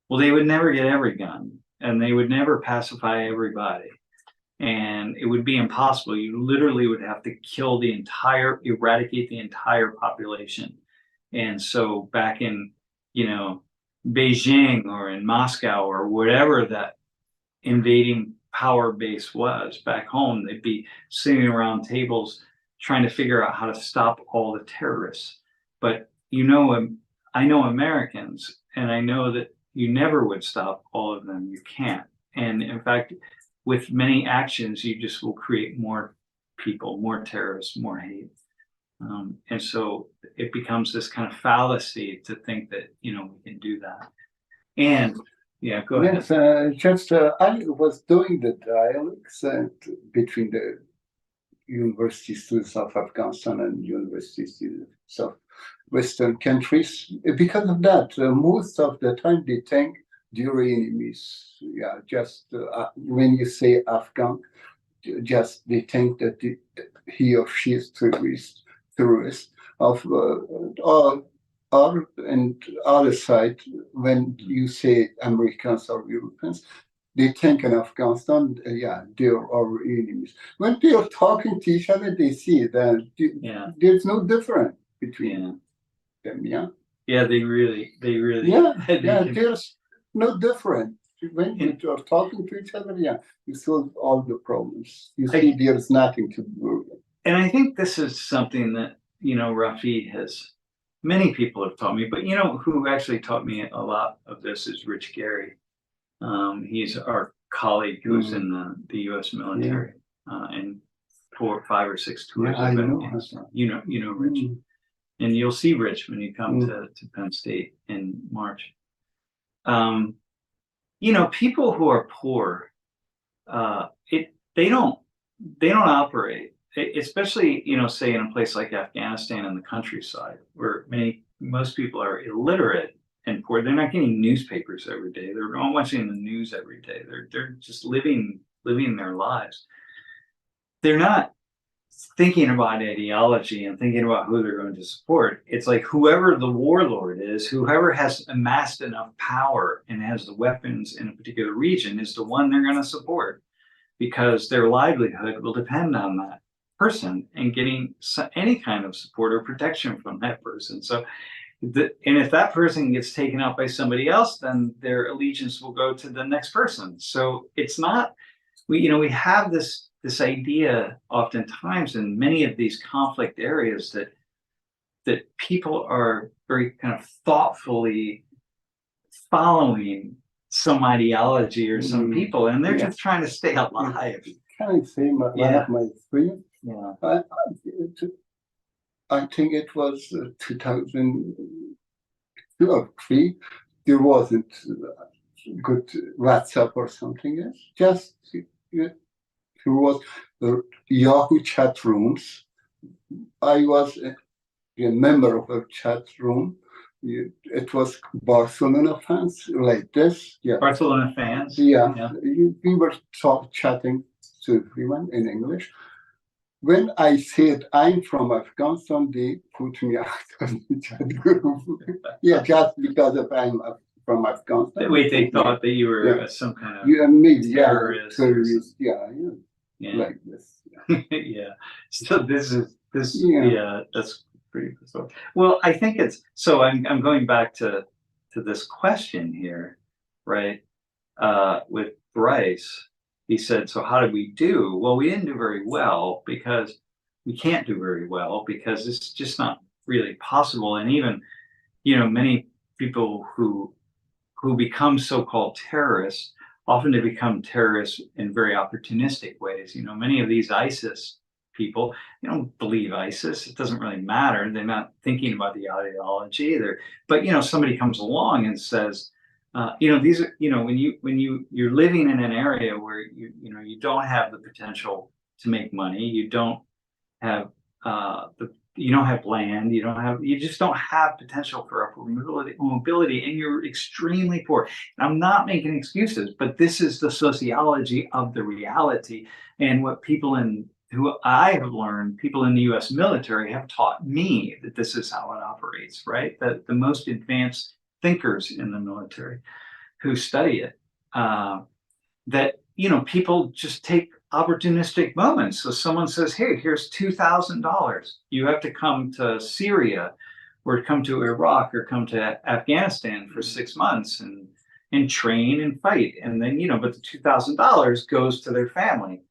Well, they would never get every gun, and they would never pacify everybody. And it would be impossible. You literally would have to eradicate the entire population. And so back in, Beijing or in Moscow or whatever that invading power base was back home, they'd be sitting around tables trying to figure out how to stop all the terrorists. But I know Americans, and I know that you never would stop all of them. You can't. And in fact, with many actions, you just will create more people, more terrorists, more hate. And so it becomes this kind of fallacy to think that, we can do that. And yeah, go ahead. Yes, I was doing the dialogues between the university students of Afghanistan and university students of Western countries. Because of that, most of the time they think their enemies. Yeah, just when you say Afghan, just they think that he or she is terrorist of or and other side, when you say Americans or Europeans, they think in Afghanistan, they're our enemies. When they are talking to each other, they see that there's no difference between them. Yeah, they really. There's no difference. When you are talking to each other, you solve all the problems. You see, there's nothing to do. And I think this is something that, Rafi has, many people have taught me, but who actually taught me a lot of this is Rich Gary. He's our colleague who's in the U.S. military and 4, 5, or 6 tours. I know. You know Rich, and you'll see Rich when you come to Penn State in March. People who are poor, they don't operate, especially say in a place like Afghanistan in the countryside where most people are illiterate and poor. They're not getting newspapers every day. They're not watching the news every day. They're just living their lives. They're not thinking about ideology and thinking about who they're going to support. It's like whoever the warlord is, whoever has amassed enough power and has the weapons in a particular region is the one they're going to support, because their livelihood will depend on that person and getting any kind of support or protection from that person. So, and if that person gets taken out by somebody else, then their allegiance will go to the next person. So it's not, we have this idea oftentimes in many of these conflict areas that people are very kind of thoughtfully following some ideology or some people, and they're just trying to stay alive. Can I say one of my friends? I think it was 2002 or 3. There wasn't good WhatsApp or something else. Just there was the Yahoo chat rooms. I was a member of a chat room. It was Barcelona fans like this. Barcelona fans. We were chatting to everyone in English. When I said I'm from Afghanistan, they put me out of the chat group. Just because I'm from Afghanistan. Wait, they thought that you were some kind of terrorist. Like this. So this is that's pretty bizarre. Well, I think it's so. I'm going back to this question here, right? With Bryce. He said, so how did we do? Well, we didn't do very well because we can't do very well because it's just not really possible. And even, many people who become so-called terrorists, often they become terrorists in very opportunistic ways. Many of these ISIS people, they don't believe ISIS. It doesn't really matter. They're not thinking about the ideology either. But, somebody comes along and says, these are, when you're living in an area where you don't have the potential to make money, you don't have you don't have land, you just don't have potential for upward mobility, and you're extremely poor. And I'm not making excuses, but this is the sociology of the reality, and what people who I have learned, people in the U.S. military have taught me that this is how it operates, right? That the most advanced thinkers in the military who study it, that people just take opportunistic moments. So someone says, hey, here's $2,000. You have to come to Syria or come to Iraq or come to Afghanistan for 6 months and train and fight. And then, but the $2,000 goes to their family.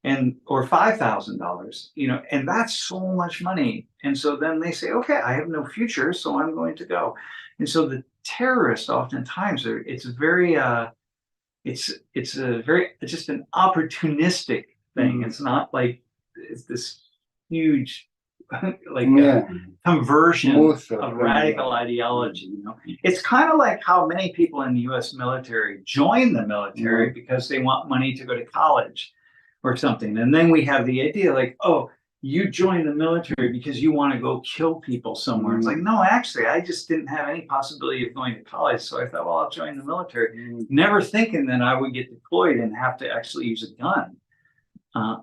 and or $5,000, and that's so much money. And so then they say, okay, I have no future, so I'm going to go. And so the terrorists oftentimes it's very it's just an opportunistic thing. It's not like it's this huge like conversion of radical ideology. It's kind of like how many people in the U.S. military join the military because they want money to go to college or something. And then we have the idea like, oh, you join the military because you want to go kill people somewhere. It's like, no, actually, I just didn't have any possibility of going to college. So I thought, well, I'll join the military, never thinking that I would get deployed and have to actually use a gun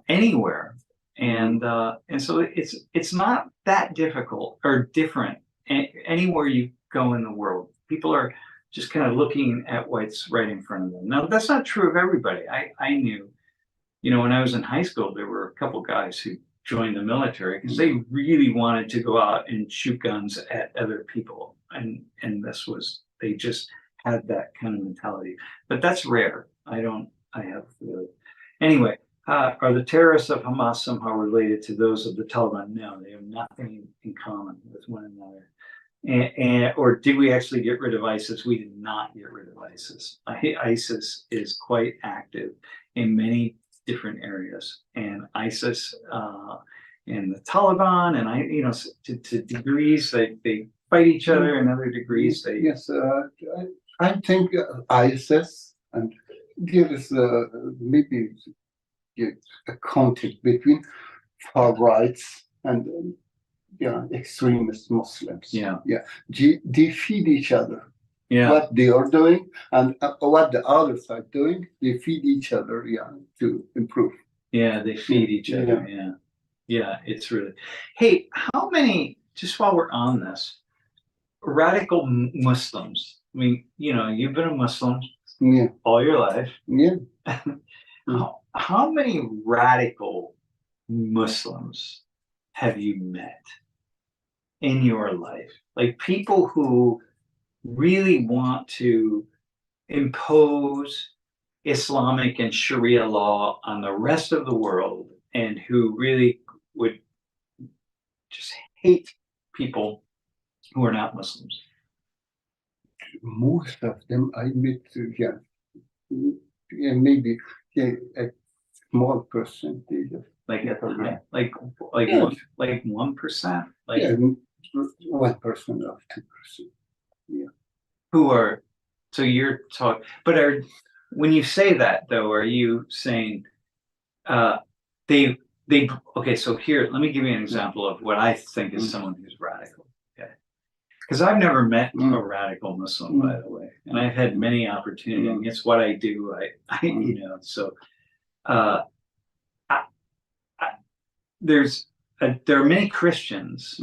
anywhere. And so it's not that difficult or different anywhere you go in the world. People are just kind of looking at what's right in front of them. Now, that's not true of everybody. I knew, when I was in high school, there were a couple guys who joined the military because they really wanted to go out and shoot guns at other people. And they just had that kind of mentality. But that's rare. Anyway, are the terrorists of Hamas somehow related to those of the Taliban? No, they have nothing in common with one another. Or did we actually get rid of ISIS? We did not get rid of ISIS. ISIS is quite active in many different areas, and ISIS and the Taliban, and to degrees they fight each other, and other degrees they. Yes, I think ISIS, and there is maybe a conflict between far rights and extremist Muslims. They feed each other. What they are doing and what the others are doing, they feed each other to improve. They feed each other. It's really. Hey, how many, just while we're on this, radical Muslims, I mean, you've been a Muslim all your life. How many radical Muslims have you met in your life? Like people who really want to impose Islamic and Sharia law on the rest of the world, and who really would just hate people who are not Muslims. Most of them I met, maybe a small percentage of like 1%, like 1%, like 1% or 2%. Who are, so you're talking, but when you say that though, are you saying okay, so here, let me give you an example of what I think is someone who's radical. Okay, because I've never met a radical Muslim, by the way, and I've had many opportunities. I mean, it's what I do. There are many Christians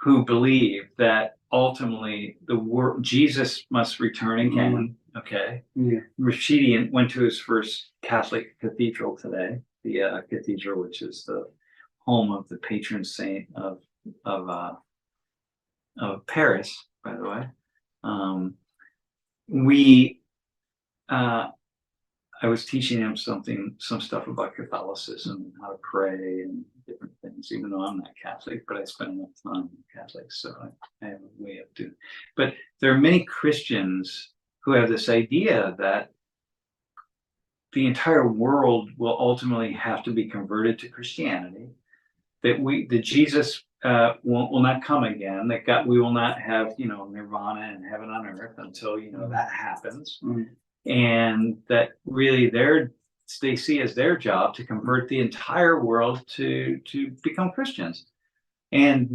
who believe that ultimately Jesus must return again. Okay. Rashidi went to his first Catholic cathedral today, the cathedral, which is the home of the patron saint of Paris, by the way. I was teaching him some stuff about Catholicism, how to pray and different things, even though I'm not Catholic, but I spend enough time with Catholics, so I have a way of doing it. But there are many Christians who have this idea that the entire world will ultimately have to be converted to Christianity, that Jesus will not come again, that we will not have, nirvana and heaven on earth until, that happens. And that really they see as their job to convert the entire world to become Christians. And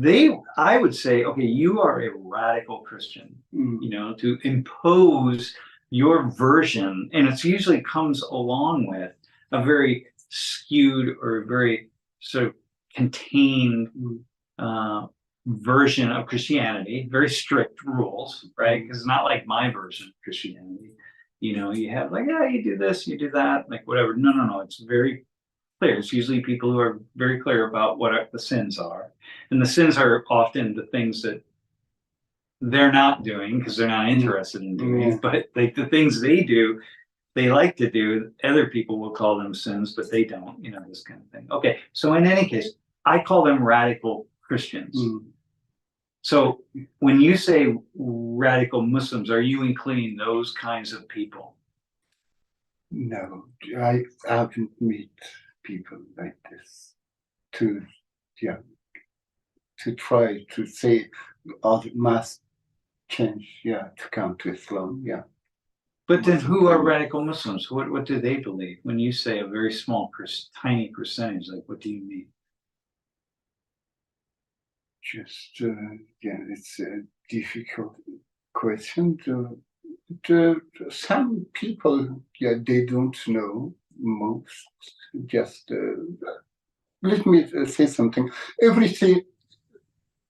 I would say, okay, you are a radical Christian, to impose your version, and it usually comes along with a very skewed or very sort of contained version of Christianity, very strict rules, right? Because it's not like my version of Christianity. You have like, you do this, you do that, like whatever. No. It's very clear. It's usually people who are very clear about what the sins are. And the sins are often the things that they're not doing because they're not interested in doing. But like the things they do, they like to do, other people will call them sins, but they don't, this kind of thing. Okay, so in any case, I call them radical Christians. So when you say radical Muslims, are you including those kinds of people? No, I haven't met people like this to try to say must change, to come to Islam, But then who are radical Muslims? What do they believe? When you say a very small, tiny percentage, like what do you mean? Just, it's a difficult question. Some people, they don't know most. Just let me say something. Everything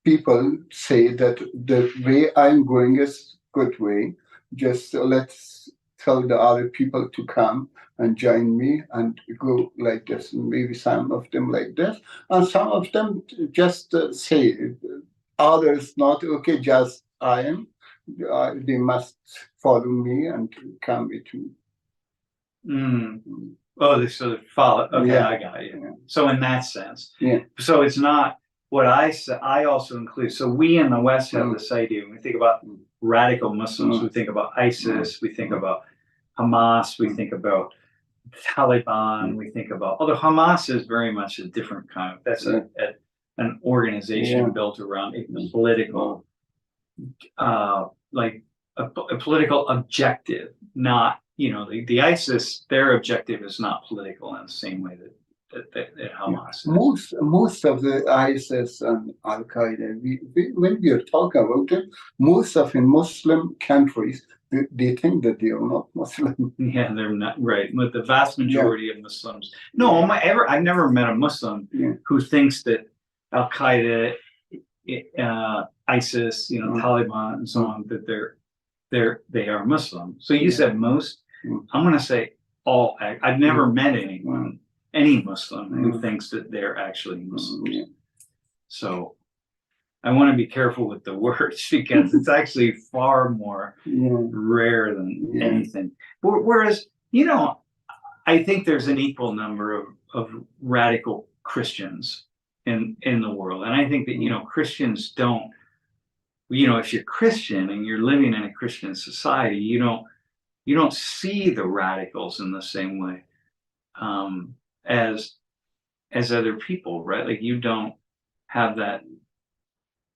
people say that the way I'm going is good way. Just let's tell the other people to come and join me and go like this. Maybe some of them like this, and some of them just say others not okay. Just I am. They must follow me and come with me. Oh, they sort of follow. Okay, Yeah. I got you. Yeah. So in that sense, yeah. So it's not what I say. I also include. So we in the West have this idea. When we think about radical Muslims, we think about ISIS, we think about Hamas, we think about Taliban, we think about. Although Hamas is very much a different kind of. That's an organization built around a political, like a political objective, not. The ISIS, their objective is not political in the same way that Hamas is. Most of the ISIS and Al Qaeda, when we are talking about it, most of in Muslim countries, they think that they are not Muslim. Yeah, they're not right. But the vast majority of Muslims, I've never met a Muslim who thinks that Al Qaeda, ISIS, Taliban, and so on, that they are Muslim. So you said most. I'm going to say all. I've never met any Muslim who thinks that they're actually Muslims. So I want to be careful with the words because it's actually far more rare than anything. Whereas, I think there's an equal number of radical Christians in the world. And I think that, Christians don't, if you're Christian and you're living in a Christian society, you don't see the radicals in the same way as other people, right? Like you don't have that.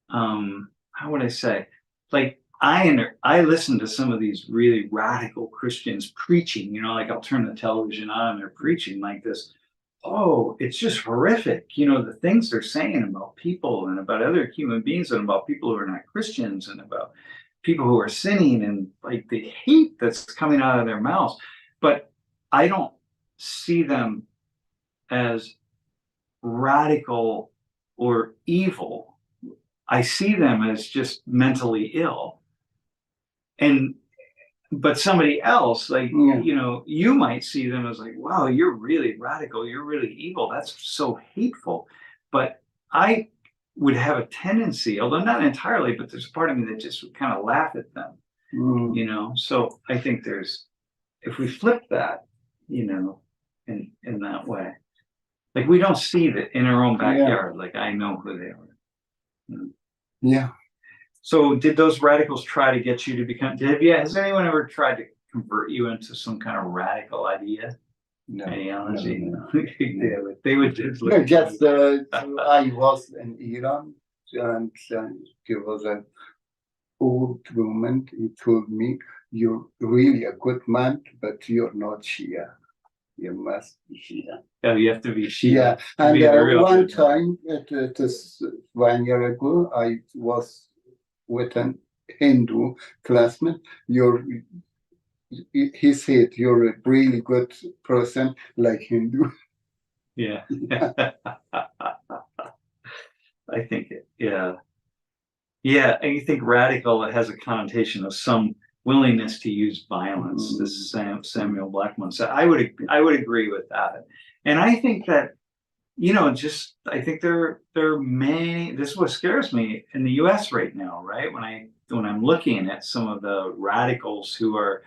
How would I say? Like I listen to some of these really radical Christians preaching. Like I'll turn the television on and they're preaching like this. Oh, it's just horrific. The things they're saying about people and about other human beings and about people who are not Christians and about people who are sinning and like the hate that's coming out of their mouths. But I don't see them as radical or evil. I see them as just mentally ill. But somebody else, like, you might see them as like, wow, you're really radical. You're really evil. That's so hateful. But I would have a tendency, although not entirely, but there's a part of me that just would kind of laugh at them, So I think if we flip that, in that way, like we don't see that in our own backyard. Like I know who they are. Yeah. So did those radicals try to get you to become? Has anyone ever tried to convert you into some kind of radical idea? No. Ideology? No. They would just look. I was in Iran, and there was an old woman. He told me, "You're really a good man, but you're not Shia. You must be Shia." Yeah, you have to be Shia. Yeah, and one time, it is 1 year ago, I was with an Hindu classmate. He said, "You're a really good person, like Hindu." Yeah. I think Yeah. And you think radical, it has a connotation of some willingness to use violence. This is Samuel Blackman said. I would agree with that. And I think that, I think there are many. This is what scares me in the U.S. right now, right? When I'm looking at some of the radicals who are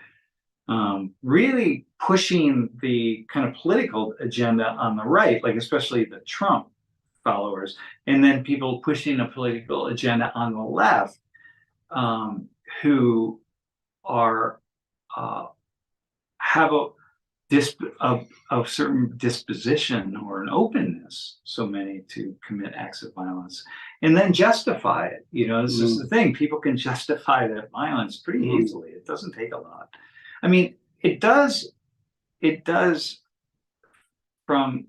really pushing the kind of political agenda on the right, like especially the Trump followers, and then people pushing a political agenda on the left, who are have a certain disposition or an openness, so many, to commit acts of violence and then justify it. This is the thing. People can justify that violence pretty easily. It doesn't take a lot. I mean, it does from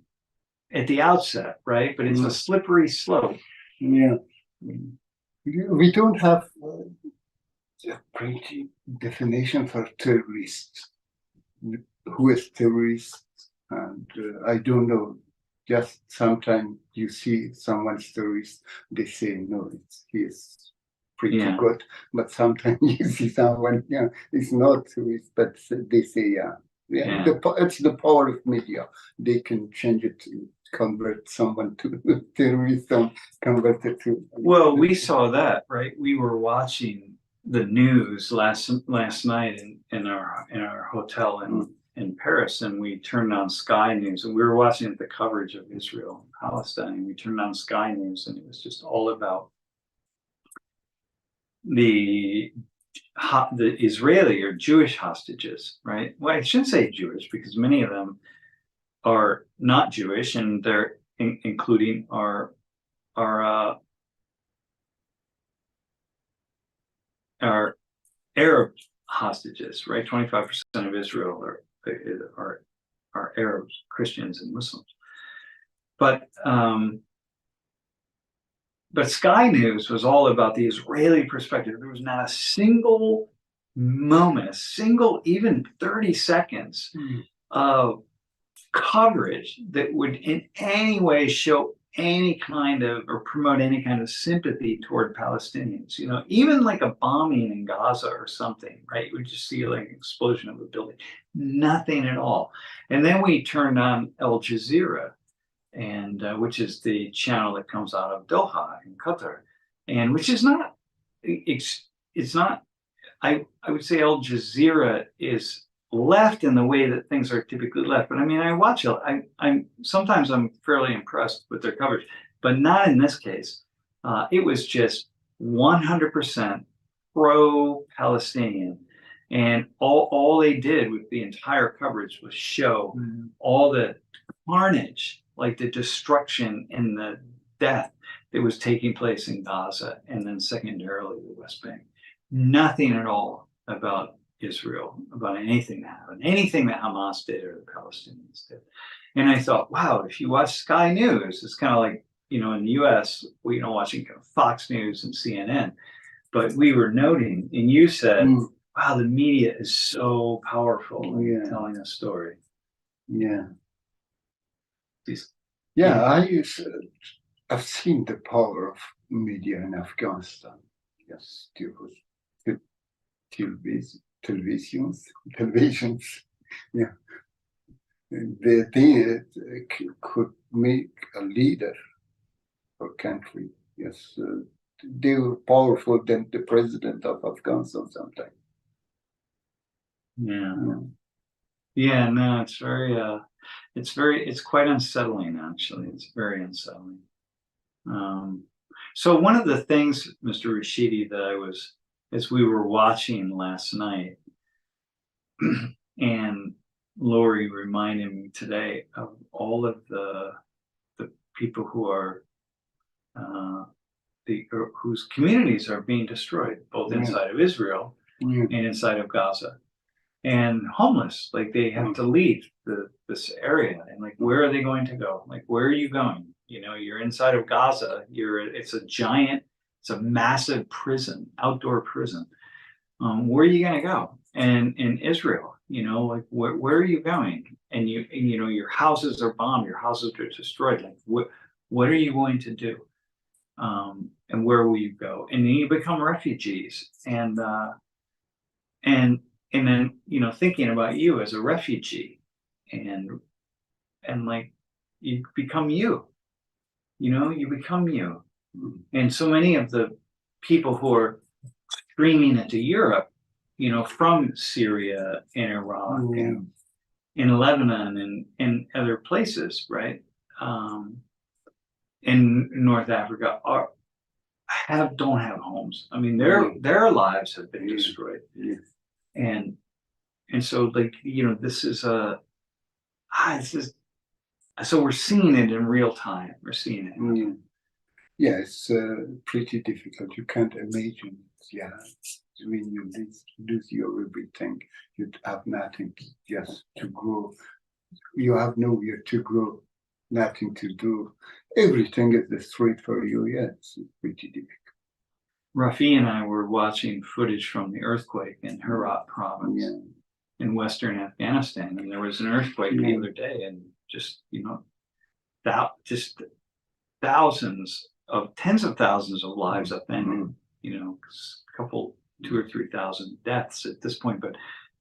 at the outset, right? But it's a slippery slope. Yeah. We don't have a pretty definition for terrorists. Who is terrorist? And I don't know. Just sometimes you see someone's terrorist, they say no, he is pretty good. But sometimes you see someone, it's not terrorist, but they say it's the power of media. They can change it to convert someone to terrorist and convert it to. Well, we saw that, right? We were watching the news last night in our hotel in Paris, and we turned on Sky News, and we were watching the coverage of Israel and Palestine, and we turned on Sky News, and it was just all about the Israeli or Jewish hostages, right? Well, I shouldn't say Jewish, because many of them are not Jewish, and they're including our Arab hostages, right? 25% of Israel are Arabs, Christians, and Muslims. But Sky News was all about the Israeli perspective. There was not a single moment, even 30 seconds of coverage that would in any way show any kind of or promote any kind of sympathy toward Palestinians. Even like a bombing in Gaza or something, right? You would just see like an explosion of a building. Nothing at all. And then we turned on Al Jazeera, and which is the channel that comes out of Doha in Qatar, and which is not, it's not. I would say Al Jazeera is left in the way that things are typically left. But I mean, I watch it. Sometimes I'm fairly impressed with their coverage, but not in this case. It was just 100% pro-Palestinian, and all they did with the entire coverage was show all the carnage, like the destruction and the death that was taking place in Gaza, and then secondarily the West Bank. Nothing at all about Israel, about anything that happened, anything that Hamas did or the Palestinians did. And I thought, wow, if you watch Sky News, it's kind of like, in the US, watching Fox News and CNN. But we were noting, and you said, wow, the media is so powerful in telling a story. Yeah. These, I've seen the power of media in Afghanistan. Yes, televisions. Yeah. They could make a leader for country. Yes. They were powerful than the president of Afghanistan sometimes. Yeah, no, it's it's quite unsettling, actually. It's very unsettling. So one of the things, Mr. Rashidi, that as we were watching last night, and Lori reminded me today of all of the people who are whose communities are being destroyed, both inside of Israel and inside of Gaza, and homeless. Like, they have to leave this area, and like, where are they going to go? Like, where are you going? You're inside of Gaza. It's a massive prison, outdoor prison. Where are you going to go? And in Israel, like, where are you going? And your houses are bombed, your houses are destroyed. Like, what are you going to do? And where will you go? And then you become refugees, and then thinking about you as a refugee, and like, you become you. You become you. And so many of the people who are streaming into Europe from Syria and Iraq Yeah. and in Lebanon and other places, right? In North Africa don't have homes. I mean, their lives have been destroyed. Yeah. And so this is so we're seeing it in real time. We're seeing it. Yeah, it's pretty difficult. You can't imagine. Yeah, when you lose your everything, you have nothing just to grow. You have nowhere to grow, nothing to do. Everything is the threat for you. Yeah, it's pretty difficult. Rafi and I were watching footage from the earthquake in Herat province in Western Afghanistan, and there was an earthquake the other day, and just tens of thousands of lives upended. A couple, 2,000 or 3,000 deaths at this point, but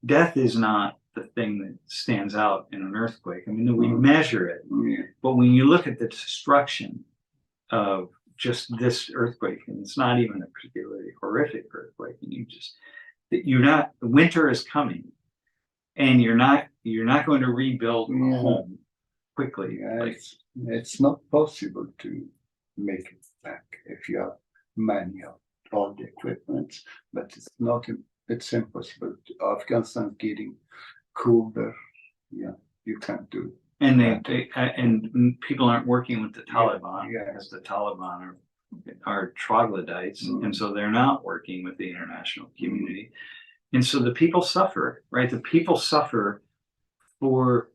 death is not the thing that stands out in an earthquake. I mean, we measure it, but when you look at the destruction of just this earthquake, and it's not even a particularly horrific earthquake, and winter is coming, and you're not going to rebuild a home quickly. It's not possible to make it back if you have money or all the equipment, but it's impossible. Afghanistan getting colder. Yeah, you can't do it. And and people aren't working with the Taliban because the Taliban are troglodytes, and so they're not working with the international community, and so the people suffer. Right, the people suffer for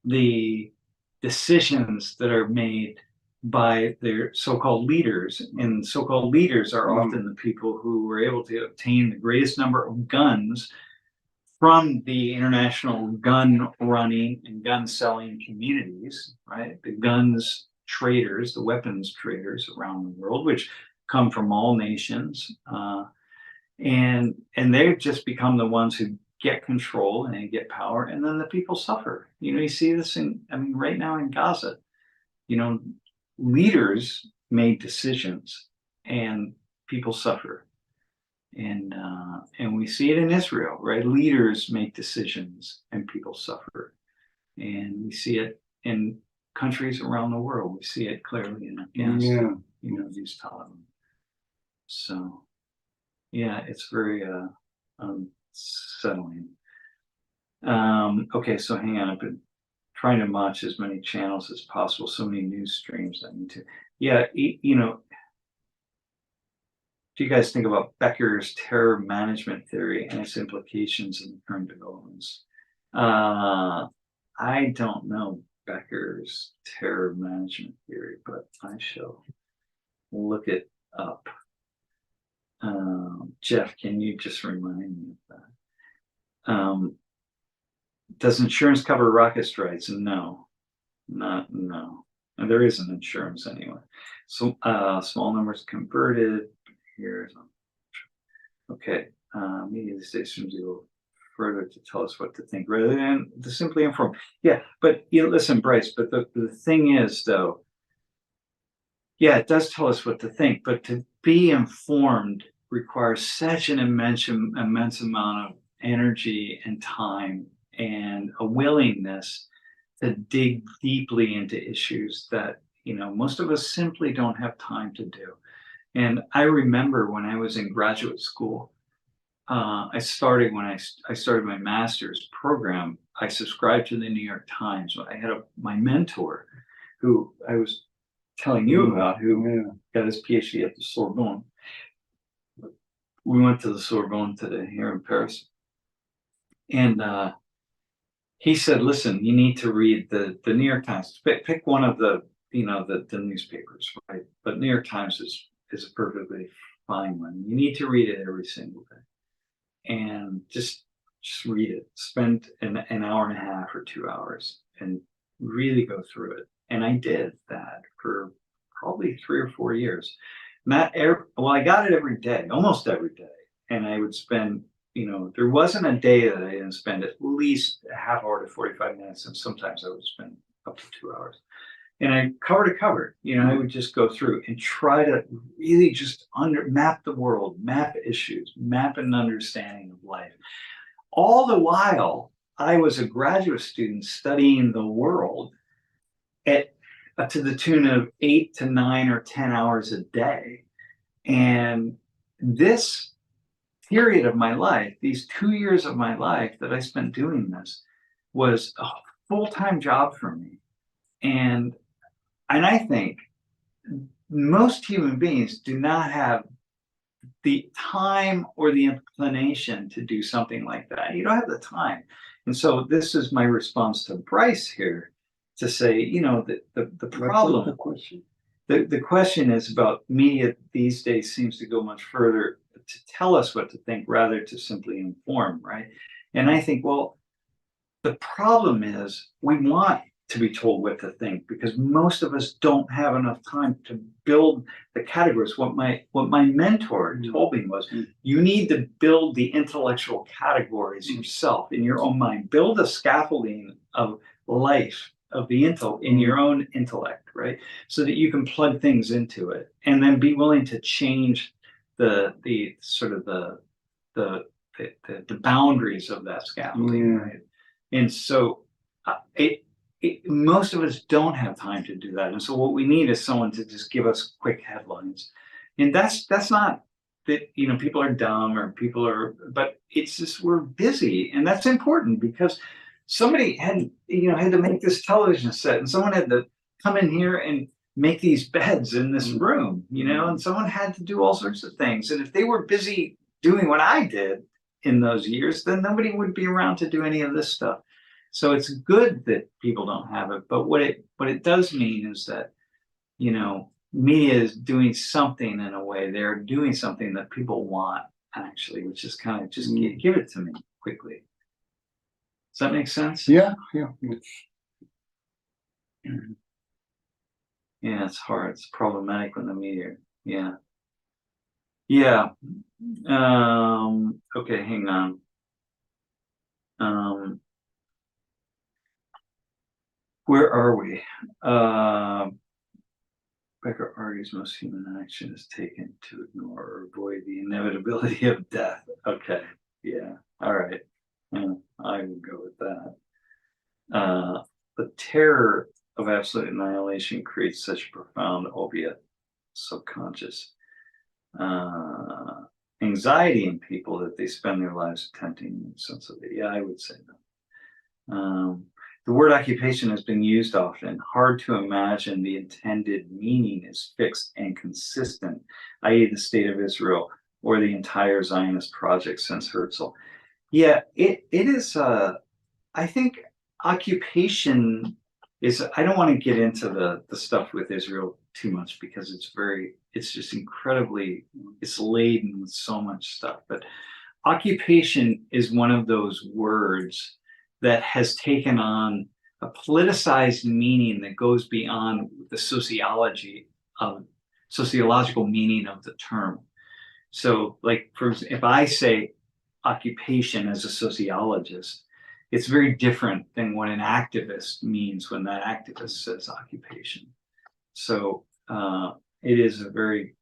the decisions that are made by their so-called leaders, and so-called leaders are often the people who were able to obtain the greatest number of guns from the international gun running and gun selling communities, right? The guns traders, the weapons traders around the world, which come from all nations, and they've just become the ones who get control and they get power, and then the people suffer. You see this right now in Gaza. Leaders made decisions, and people suffer. And we see it in Israel, right? Leaders make decisions and people suffer. And we see it in countries around the world. We see it clearly in Afghanistan, these Taliban. So, yeah, it's very unsettling. Okay, so hang on. I've been trying to watch as many channels as possible, so many news streams I need to. Yeah, do you guys think about Becker's terror management theory and its implications in the current developments? I don't know Becker's terror management theory, but I shall look it up. Jeff, can you just remind me of that? Does insurance cover rocket strikes? No. No. And there isn't insurance anyway. So small numbers converted. Okay, media these days seems to go further to tell us what to think rather than to simply inform. Yeah, but listen, Bryce, but the thing is, though, it does tell us what to think, but to be informed requires such an immense amount of energy and time and a willingness to dig deeply into issues that most of us simply don't have time to do. And I remember when I was in graduate school, I started my master's program. I subscribed to the New York Times. I had my mentor, who I was telling you about, who got his PhD at the Sorbonne. We went to the Sorbonne today here in Paris, and he said, "Listen, you need to read the New York Times. Pick one of the the newspapers, right? But New York Times is a perfectly fine one. You need to read it every single day, and just read it. Spend an hour and a half or 2 hours and really go through it." And I did that for probably 3 or 4 years. I got it every day, almost every day, and I would spend. There wasn't a day that I didn't spend at least a half hour to 45 minutes, and sometimes I would spend up to 2 hours. And I cover to cover, I would just go through and try to really just map the world, map issues, map an understanding of life. All the while, I was a graduate student studying the world at to the tune of 8 to 9 or 10 hours a day. And this period of my life, these 2 years of my life that I spent doing this, was a full-time job for me. And I think most human beings do not have the time or the inclination to do something like that. You don't have the time. And so this is my response to Bryce here, to say, the problem. The question? The question is about media these days seems to go much further to tell us what to think rather to simply inform, right? And I think, well, the problem is we want to be told what to think because most of us don't have enough time to build the categories. What my mentor told me was, you need to build the intellectual categories yourself in your own mind. Build a scaffolding of life, of the in your own intellect, right? So that you can plug things into it and then be willing to change the sort of the boundaries of that scaffolding, right? And so most of us don't have time to do that. And so what we need is someone to just give us quick headlines. And that's not that, people are dumb or but it's just, we're busy. And that's important because somebody had to make this television set and someone had to come in here and make these beds in this room, and someone had to do all sorts of things. And if they were busy doing what I did in those years, then nobody would be around to do any of this stuff. So it's good that people don't have it, but what it does mean is that, media is doing something in a way. They're doing something that people want, actually, which is kind of just give it to me quickly. Does that make sense? Yeah. Yeah, it's hard. It's problematic with the media. Yeah. Okay, hang on. Where are we? Becker argues most human action is taken to ignore or avoid the inevitability of death. Okay, yeah, all right. Yeah, I would go with that. The terror of absolute annihilation creates such profound, albeit subconscious, anxiety in people that they spend their lives attempting sense of it. Yeah, I would say that. The word occupation has been used often. Hard to imagine the intended meaning is fixed and consistent, i.e. the state of Israel or the entire Zionist project since Herzl. Yeah, it is, I think occupation is, I don't want to get into the stuff with Israel too much because it's just incredibly, it's laden with so much stuff. But occupation is one of those words that has taken on a politicized meaning that goes beyond the sociological meaning of the term. So, like, if I say occupation as a sociologist, it's very different than what an activist means when that activist says occupation. So it's a very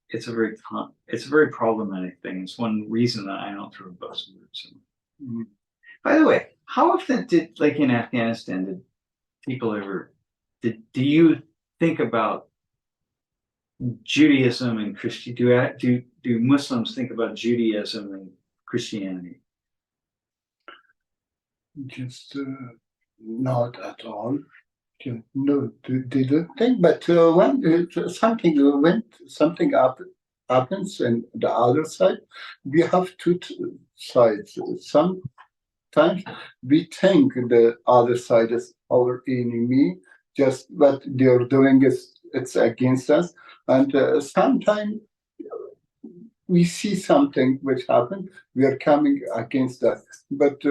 problematic thing. It's one reason that I don't throw buzzwords in. By the way, how often did, like in Afghanistan, did people ever, do you think about Judaism and Christianity? Do Muslims think about Judaism and Christianity? Just not at all. No, they don't think. But when something happens and the other side, we have two sides. Sometimes we think the other side is our enemy. Just what they're doing it's against us, and sometimes we see something which happened, we are coming against that. But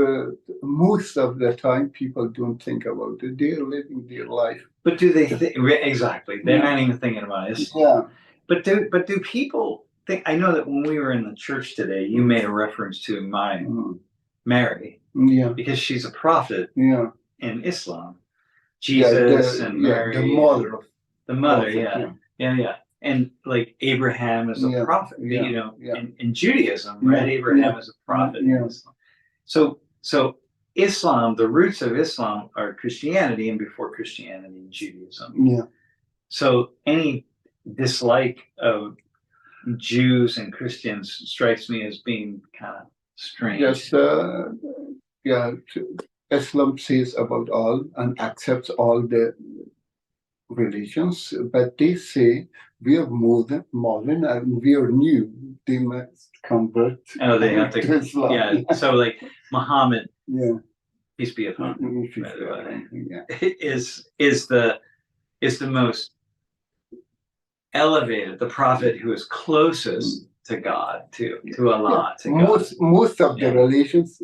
most of the time, people don't think about it. They're living their life. But do they exactly? They're not even thinking about it. Yeah. But do people think? I know that when we were in the church today, you made a reference to Mary. Yeah. Because she's a prophet. Yeah. In Islam, Jesus and Mary, the mother of the mother, prophet, yeah. And like Abraham is a Yeah, prophet, yeah, you know, yeah. in Judaism, right? Yeah, Abraham yeah, is a prophet. yeah. So Islam, the roots of Islam are Christianity, and before Christianity, Judaism. Yeah. So any dislike of Jews and Christians strikes me as being kind of strange. Yes, yeah. Islam says about all and accepts all the religions, but they say we are modern and we are new. They must convert Oh, they have to to, Islam. yeah. So like Muhammad, Yeah. peace be upon him, If by the way, yeah. is the most elevated, the prophet who is closest to God, to Allah, to God. Most of the Yeah. religions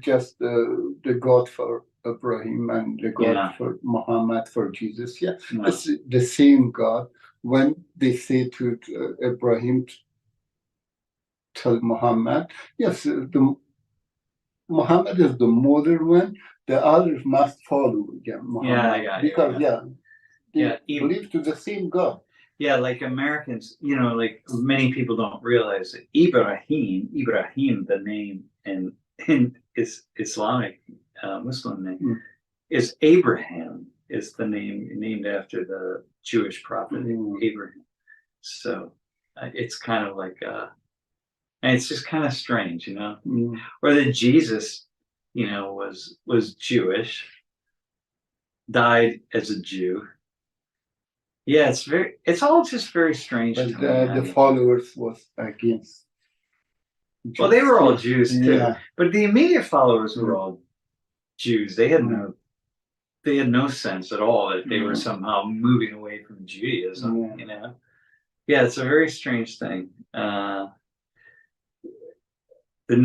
just the God for Ibrahim and the God Yeah. for Muhammad, for Jesus. Yeah, No. it's the same God. When they say to Ibrahim, tell Muhammad, yes, the Muhammad is the modern one. The others must follow Muhammad Yeah, because they Yeah, believe to the same God. yeah, like Americans, you know, like many people don't realize that Ibrahim, the name in Islamic Muslim name, is Abraham, is the name named after the Jewish prophet Abraham. So it's kind of like, and it's just kind of strange, you know, or that Jesus, you know, was Jewish, died as a Jew. Yeah, it's all just very strange But to me. the followers was against. Well, they were all Jews too, Yeah. but the immediate followers were all Jews. They had no sense at all that they were somehow moving away from Judaism. You know, yeah, it's a very strange thing. The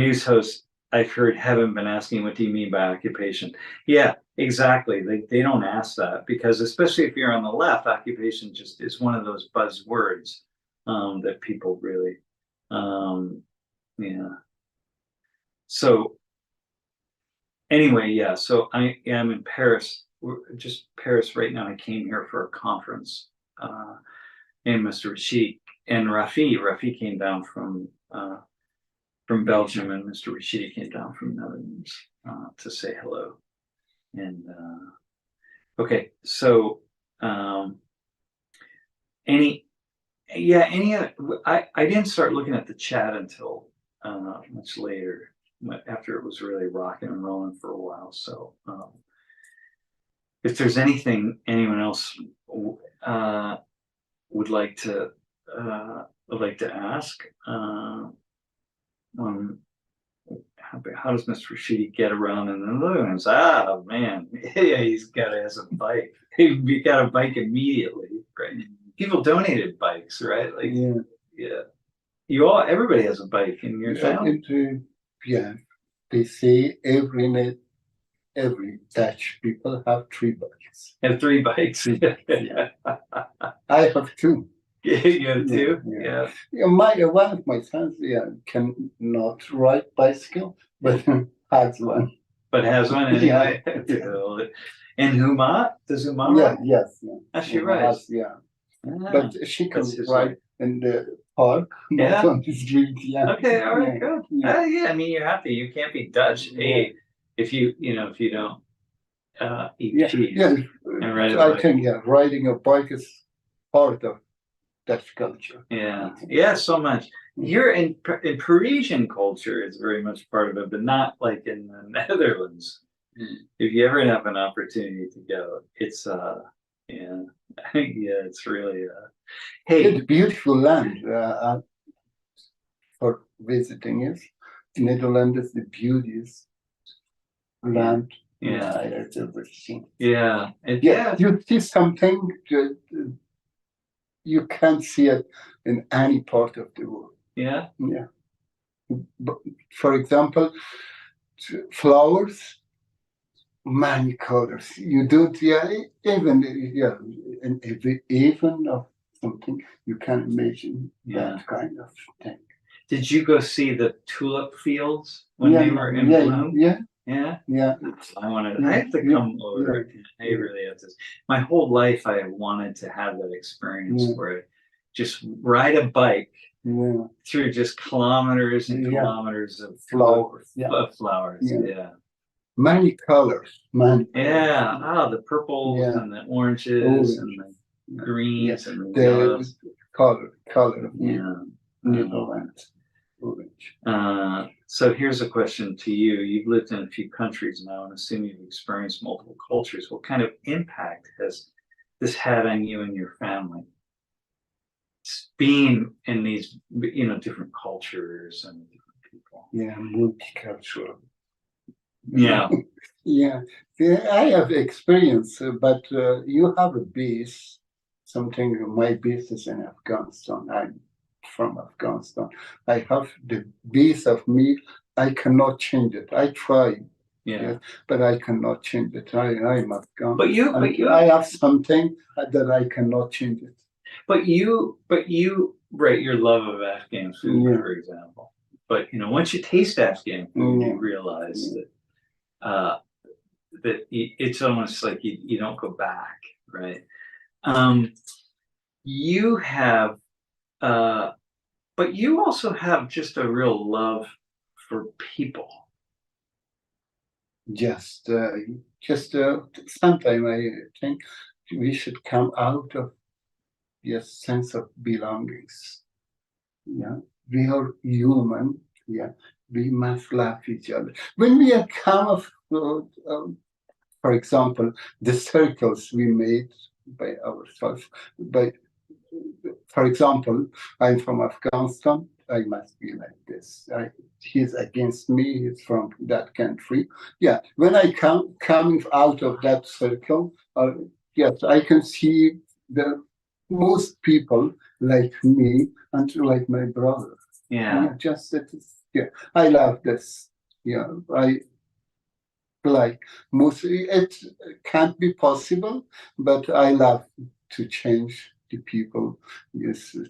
news hosts I've heard haven't been asking, "What do you mean by occupation?" Yeah, exactly. They don't ask that because, especially if you're on the left, occupation just is one of those buzzwords that people really, yeah. So anyway, yeah. So I am in Paris, just Paris right now. I came here for a conference, and Mr. Rashidi and Rafi came down from Belgium, and Mr. Rashidi came down from Netherlands to say hello. And okay, so any other, I didn't start looking at the chat until much later, after it was really rocking and rolling for a while. So if there's anything anyone else would like to ask, how does Mr. Rashidi get around in the Netherlands? Ah, man, yeah, he's got to have a bike. He got a bike immediately, right? People donated bikes, right? Like, yeah. Everybody has a bike in your town. Yeah, they say every Dutch people have 3 bikes. Have 3 bikes. Yeah. I have 2. You have 2? Yeah. One of my sons, can not ride bicycle, but has one. But has one anyway. And Huma? Does Huma ride? Yes. She rides. But she can ride in the park, not on the street. Yeah. Okay, all right, good. I mean, you have to. You can't be Dutch. If you don't eat cheese. Yeah. And ride I think riding a bike is part of Dutch culture. Yeah, so much. Here in Parisian culture, it's very much part of it, but not like in the Netherlands. If you ever have an opportunity to go, it's it's really hey, it's beautiful land for visiting. Is Netherlands is the beautiest land I have ever seen. Yeah, you see something you can't see it in any part of the world. Yeah. But for example, flowers, many colors. You don't, even of something you can imagine that kind of thing. Did you go see the tulip fields when they were in bloom? Yeah. Yeah, I have to come over. I really have to. My whole life, I wanted to have that experience where I just ride a bike through just kilometers and kilometers of flowers. Yeah. Many colors, many. Yeah. Oh, the purples and the oranges and the greens and the yellows. Color of orange. So here's a question to you. You've lived in a few countries now and assume you've experienced multiple cultures. What kind of impact has this had on you and your family? Being in these, different cultures and different people. Yeah, multicultural. Yeah. Yeah, I have experience, but you have a base. My base is in Afghanistan. I'm from Afghanistan. I have the base of me. I cannot change it. I try, but I cannot change it. I'm Afghan. I have something that I cannot change it. But you, right, your love of Afghan food, for example. But once you taste Afghan food, you realize that it's almost like you don't go back, right? You have, but you also have just a real love for people. Just sometime I think we should come out of sense of belongings. Yeah, we are human. Yeah, we must love each other. When we are for example, the circles we made by ourselves. For example, I'm from Afghanistan. I must be like this. He's against me. He's from that country. Yeah. When I coming out of that circle, yes, I can see the most people like me and like my brother. Yeah. Just that. I love this. I like mostly it can't be possible, but I love to change the people,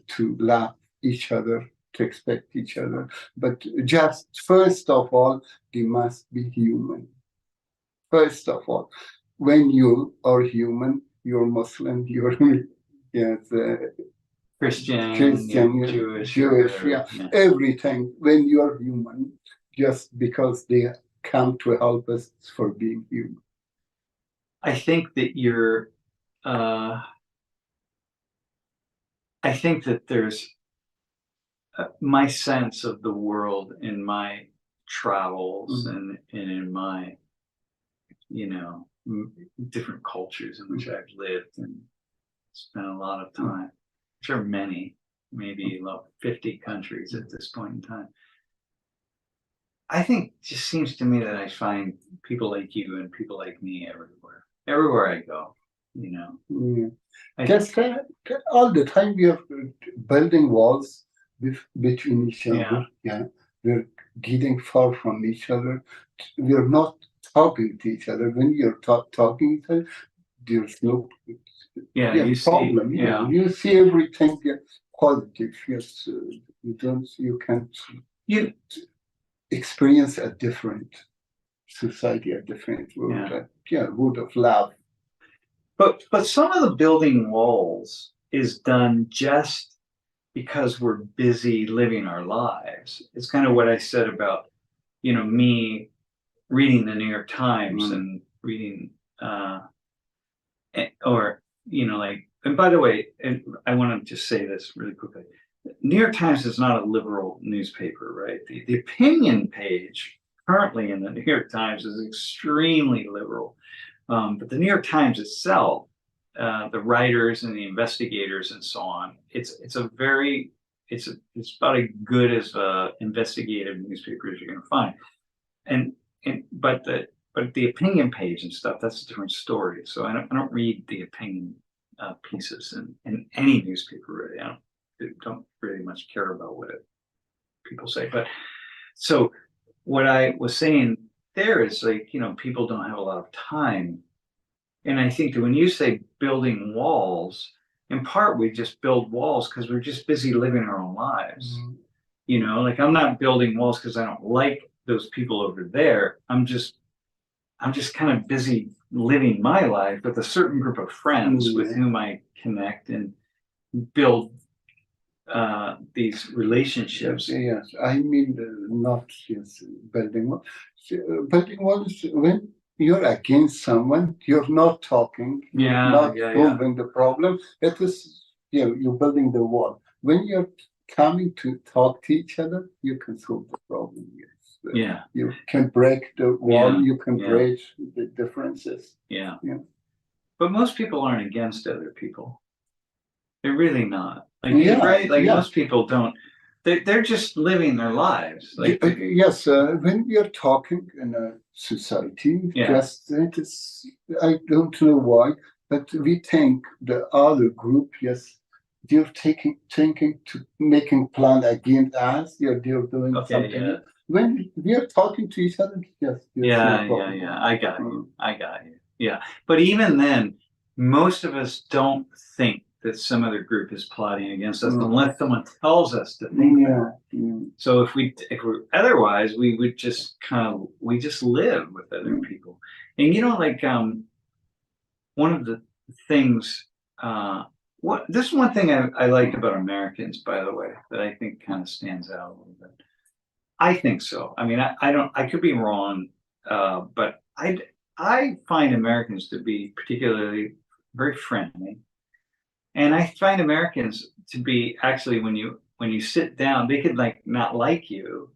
to love each other, to expect each other. But just first of all, they must be human. First of all, when you are human, you're Muslim, you're Christian, Jewish, everything. When you're human, just because they come to help us for being human. I think that I think that there's my sense of the world in my travels and in my, different cultures in which I've lived and spent a lot of time. I'm sure many, maybe about 50 countries at this point in time. I think it just seems to me that I find people like you and people like me everywhere I go, Just all the time we are building walls between each other. We're getting far from each other. We're not talking to each other. When you're talking to each other, there's no problem. You see everything positive. Yes, you can't experience a different society, a different world. World of love. But some of the building walls is done just because we're busy living our lives. It's kind of what I said about, me reading the New York Times and reading, and by the way, and I want to just say this really quickly. New York Times is not a liberal newspaper, right? The opinion page currently in the New York Times is extremely liberal. But the New York Times itself, the writers and the investigators and so on, it's about as good as investigative newspaper as you're going to find. But the opinion page and stuff, that's a different story. So I don't read the opinion pieces in any newspaper really. I don't really much care about what people say. But so what I was saying there is people don't have a lot of time. And I think that when you say building walls, in part we just build walls because we're just busy living our own lives. I'm not building walls because I don't like those people over there. I'm just I'm just kind of busy living my life with a certain group of friends with whom I connect and build these relationships. Yes, I mean, not yes, building wall. Building walls, when you're against someone, you're not talking, you're not solving the problem. It is, you're building the wall. When you're coming to talk to each other, you can solve the problem. Yes. You can break the wall, you can break the differences. Yeah. But most people aren't against other people. They're really not. Like, right? Like most people don't. They're just living their lives. Like, yes, when we are talking in a society, just it is. I don't know why, but we think the other group, they're thinking to making plan against us. They're doing something. Yeah. When we are talking to each other, I got you. I got you. Yeah, but even then, most of us don't think that some other group is plotting against us unless someone tells us to think that. So if we're otherwise, we would just we just live with other people. And like one of the things, this is one thing I like about Americans, by the way, that I think kind of stands out a little bit. I think so. I mean, I could be wrong, but I find Americans to be particularly very friendly. And I find Americans to be actually, when you sit down, they could not like you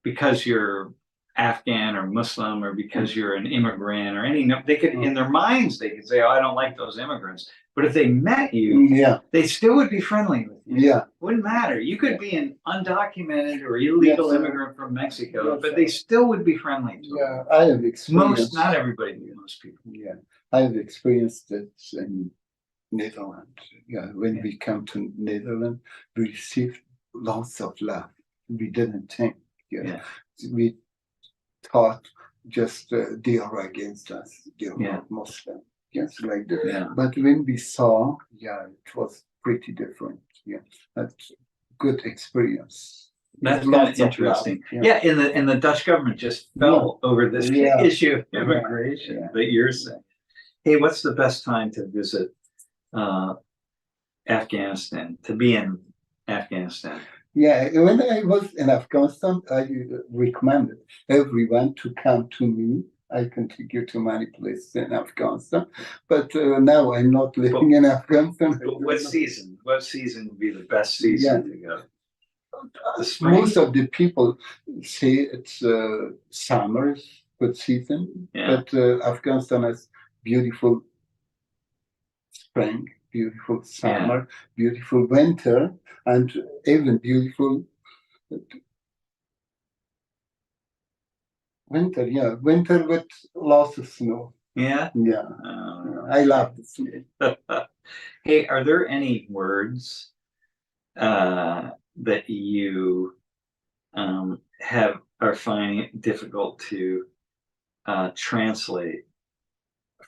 because you're Afghan or Muslim or because you're an immigrant or they could, in their minds, they could say, oh, I don't like those immigrants. But if they met you, they still would be friendly with you. Yeah. Wouldn't matter. You could be an undocumented or illegal immigrant from Mexico, but they still would be friendly to you. I have experienced. Not everybody, most people. Yeah. I have experienced it in Netherlands. Yeah, when we come to Netherlands, we received lots of love. We didn't think. We thought just they are against us. They are not Muslim. Yes, like that. Yeah. But when we saw, it was pretty different. Yeah, that's good experience. That's kind of interesting. And the Dutch government just fell over this issue of immigration that you're saying. Hey, what's the best time to visit Afghanistan, to be in Afghanistan? Yeah, when I was in Afghanistan, I recommended everyone to come to me. I can take you to many places in Afghanistan, but now I'm not living in Afghanistan. But what season? What season would be the best season to go? Most of the people say it's summer, good season, but Afghanistan has beautiful spring, beautiful summer, beautiful winter, and even beautiful winter. Winter with lots of snow. I love the snow. Hey, are there any words that you are finding it difficult to translate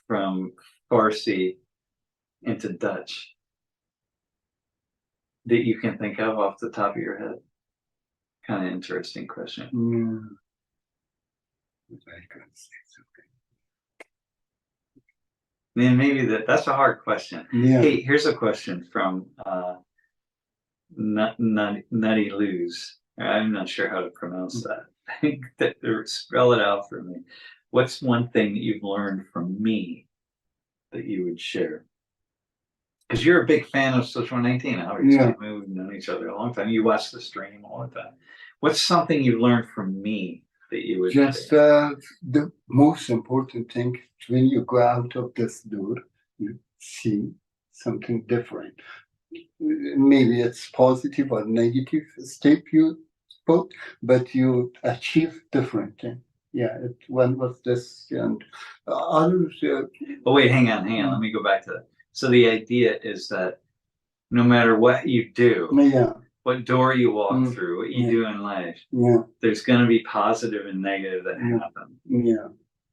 from Farsi into Dutch that you can think of off the top of your head? Kind of interesting question. Then maybe that's a hard question. Hey, here's a question from Nutty Lose. I'm not sure how to pronounce that. Spell it out for me. What's one thing that you've learned from me that you would share? Because you're a big fan of Social 19. We've known each other a long time. You watch the stream all the time. What's something you learned from me that you would share? The most important thing, when you go out of this door, you see something different. Maybe it's positive or negative step you put, but you achieve different thing. One was this and others. But wait, hang on. Let me go back to that. So the idea is that no matter what you do, what door you walk through, what you do in life, there's going to be positive and negative that happen.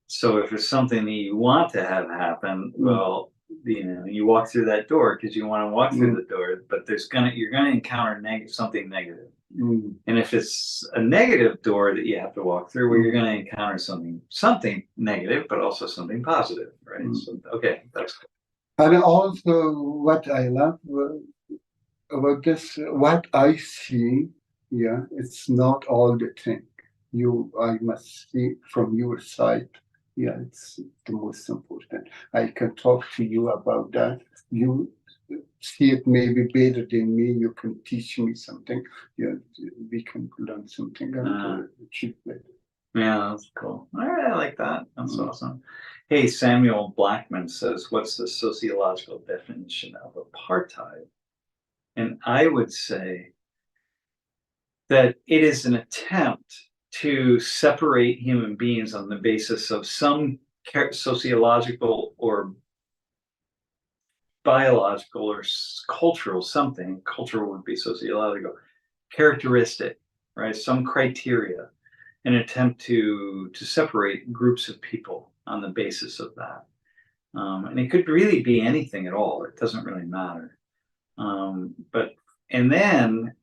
So if it's something that you want to have happen, well, you walk through that door because you want to walk through the door, but you're going to encounter something negative. And if it's a negative door that you have to walk through, where you're going to encounter something negative, but also something positive, right? So, okay, that's cool. And also, what I love about this, what I see, yeah, it's not all the thing. I must see from your side. Yeah, it's the most important. I can talk to you about that. You see it maybe better than me. You can teach me something. Yeah, we can learn something and achieve better. Yeah, that's cool. All right, I like that. That's awesome. Hey, Samuel Blackman says, what's the sociological definition of apartheid? And I would say that it is an attempt to separate human beings on the basis of some sociological or biological or cultural something. Cultural would be sociological characteristic, right? Some criteria, an attempt to separate groups of people on the basis of that. And it could really be anything at all. It doesn't really matter. And then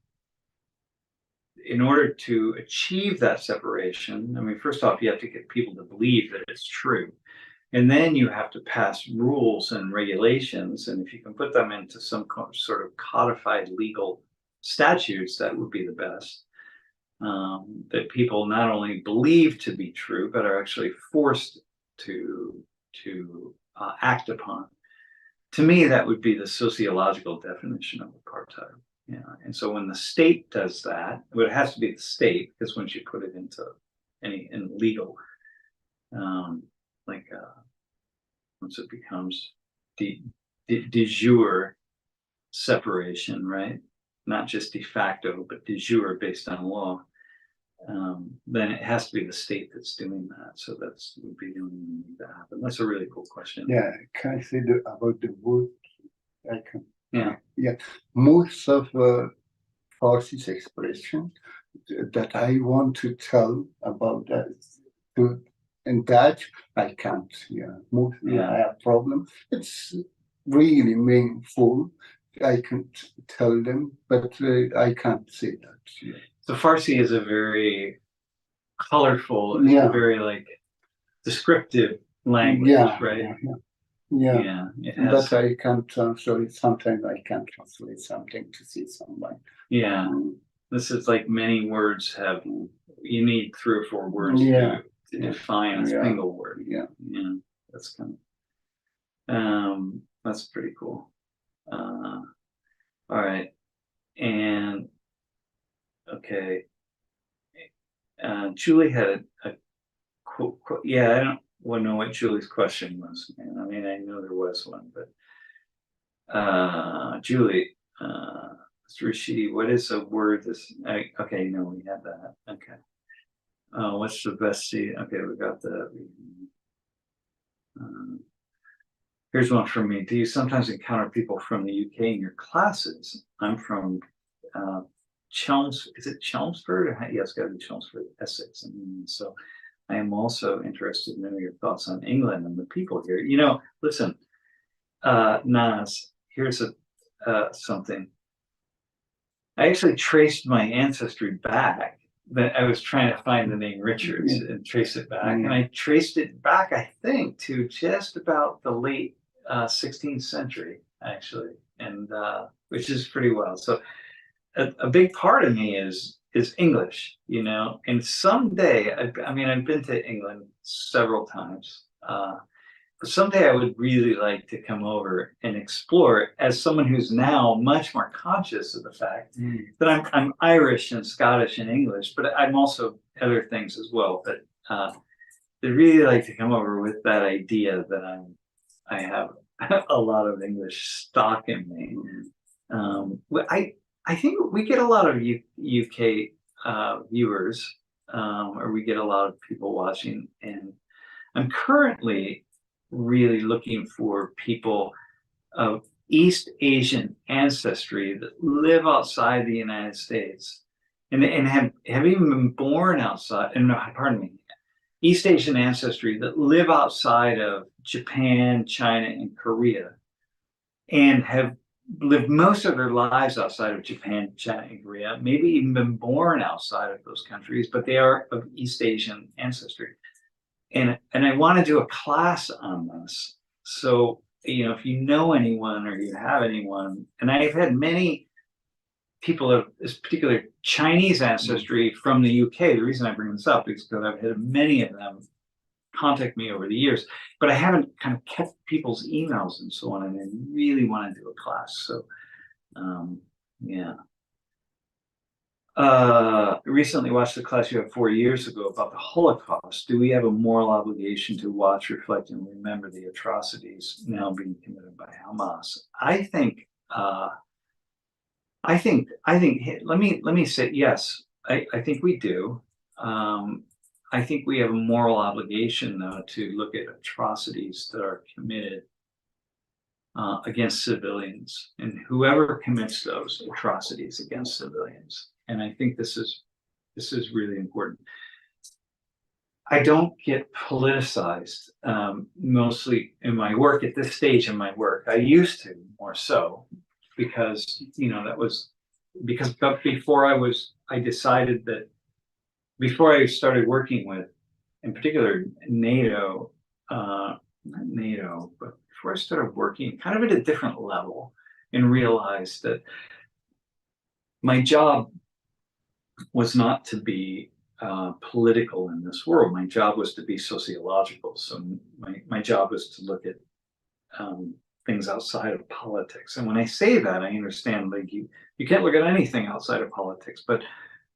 in order to achieve that separation, I mean, first off, you have to get people to believe that it's true. And then you have to pass rules and regulations. And if you can put them into some sort of codified legal statutes, that would be the best. That people not only believe to be true, but are actually forced to act upon. To me, that would be the sociological definition of apartheid. Yeah, and so when the state does that, well, it has to be the state, because once you put it into in legal, once it becomes de jure separation, right? Not just de facto, but de jure based on law. Then it has to be the state that's doing that. So that's would be the only thing that happen. That's a really cool question. Yeah, can I say about the word? I can. Yeah. Most of Farsi's expression that I want to tell about that in Dutch, I can't. Yeah, mostly I have problem. It's really meaningful. I can tell them, but I can't say that. Yeah. So Farsi is a very colorful, very descriptive language, right? Yeah. But I can't translate. Sometimes I can't translate something to see someone. Yeah. This is like many words have. You need 3 or 4 words to define a single word. Yeah. That's kind of. That's pretty cool. All right. And okay. Julie had a quote. Yeah, I don't know what Julie's question was. Man. I mean, I know there was one, but Julie, Rashidi, what is a word? Okay, no, we had that. Okay. What's the best seat? Okay, we got the. Here's one from me. Do you sometimes encounter people from the UK in your classes? I'm from Chelmsford. Is it Chelmsford? Yes, it's got to be Chelmsford, Essex. So I am also interested in your thoughts on England and the people here. Listen, Nas, here's something. I actually traced my ancestry back. That I was trying to find the name Richards and trace it back. And I traced it back, I think, to just about the late 16th century, actually, and which is pretty wild. So a big part of me is English, and someday, I mean, I've been to England several times. But someday I would really like to come over and explore as someone who's now much more conscious of the fact that I'm Irish and Scottish and English, but I'm also other things as well. But I'd really like to come over with that idea that I have a lot of English stock in me. I think we get a lot of UK viewers, or we get a lot of people watching, and I'm currently really looking for people of East Asian ancestry that live outside the United States and have even been born outside, and pardon me, East Asian ancestry that live outside of Japan, China, and Korea, and have lived most of their lives outside of Japan, China, and Korea, maybe even been born outside of those countries, but they are of East Asian ancestry. And I want to do a class on this. So, if you know anyone or you have anyone, and I've had many people of this particular Chinese ancestry from the UK. The reason I bring this up is because I've had many of them contact me over the years, but I haven't kind of kept people's emails and so on, and I really want to do a class. So, yeah. Recently watched the class you had 4 years ago about the Holocaust. Do we have a moral obligation to watch, reflect, and remember the atrocities now being committed by Hamas? I think, let me say, yes, I think we do. I think we have a moral obligation, though, to look at atrocities that are committed against civilians, and whoever commits those atrocities against civilians. And I think this is really important. I don't get politicized, mostly in my work at this stage in my work. I used to more so, because that was because before I decided that before I started working with, in particular, NATO, not NATO, but before I started working kind of at a different level, and realized that my job was not to be political in this world. My job was to be sociological. So my job was to look at things outside of politics. And when I say that, I understand, like, you can't look at anything outside of politics, but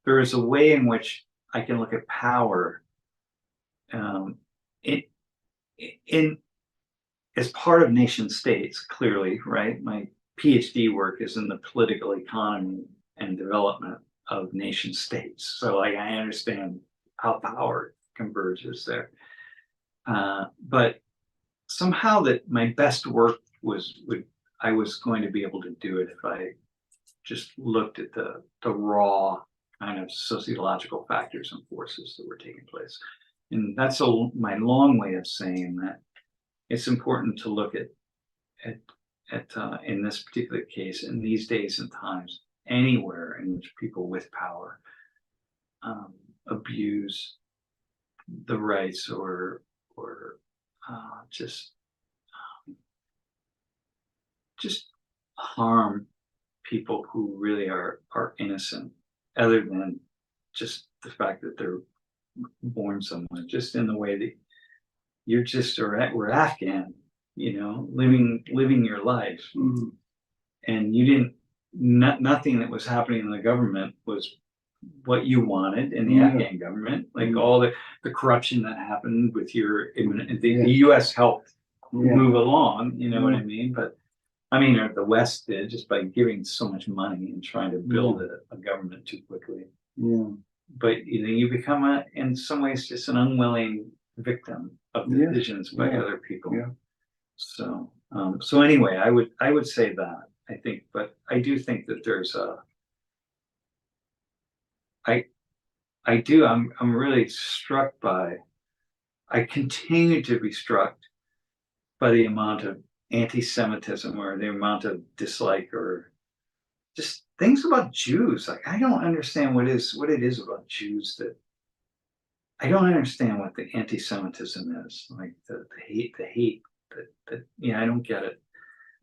there is a way in which I can look at power in as part of nation states, clearly, right? My PhD work is in the political economy and development of nation states. So, like, I understand how power converges there. But somehow that my best work I was going to be able to do it if I just looked at the raw kind of sociological factors and forces that were taking place. And that's my long way of saying that it's important to look at in this particular case, in these days and times, anywhere in which people with power abuse the rights or just harm people who really are innocent, other than just the fact that they're born somewhere, just in the way that you're just we're Afghan, living your life, and you didn't. Nothing that was happening in the government was what you wanted in the Afghan government. Like all the corruption that happened with the U.S. helped move along. You know what I mean? But or the West did, just by giving so much money and trying to build a government too quickly. Yeah. But you become in some ways just an unwilling victim of decisions by other people. Yeah. So anyway, I would say that, I think, but I do think that there's I'm really struck by, I continue to be struck by the amount of anti-Semitism, or the amount of dislike, or just things about Jews. Like, I don't understand what it is about Jews that I don't understand what the anti-Semitism is. Like the hate that I don't get it.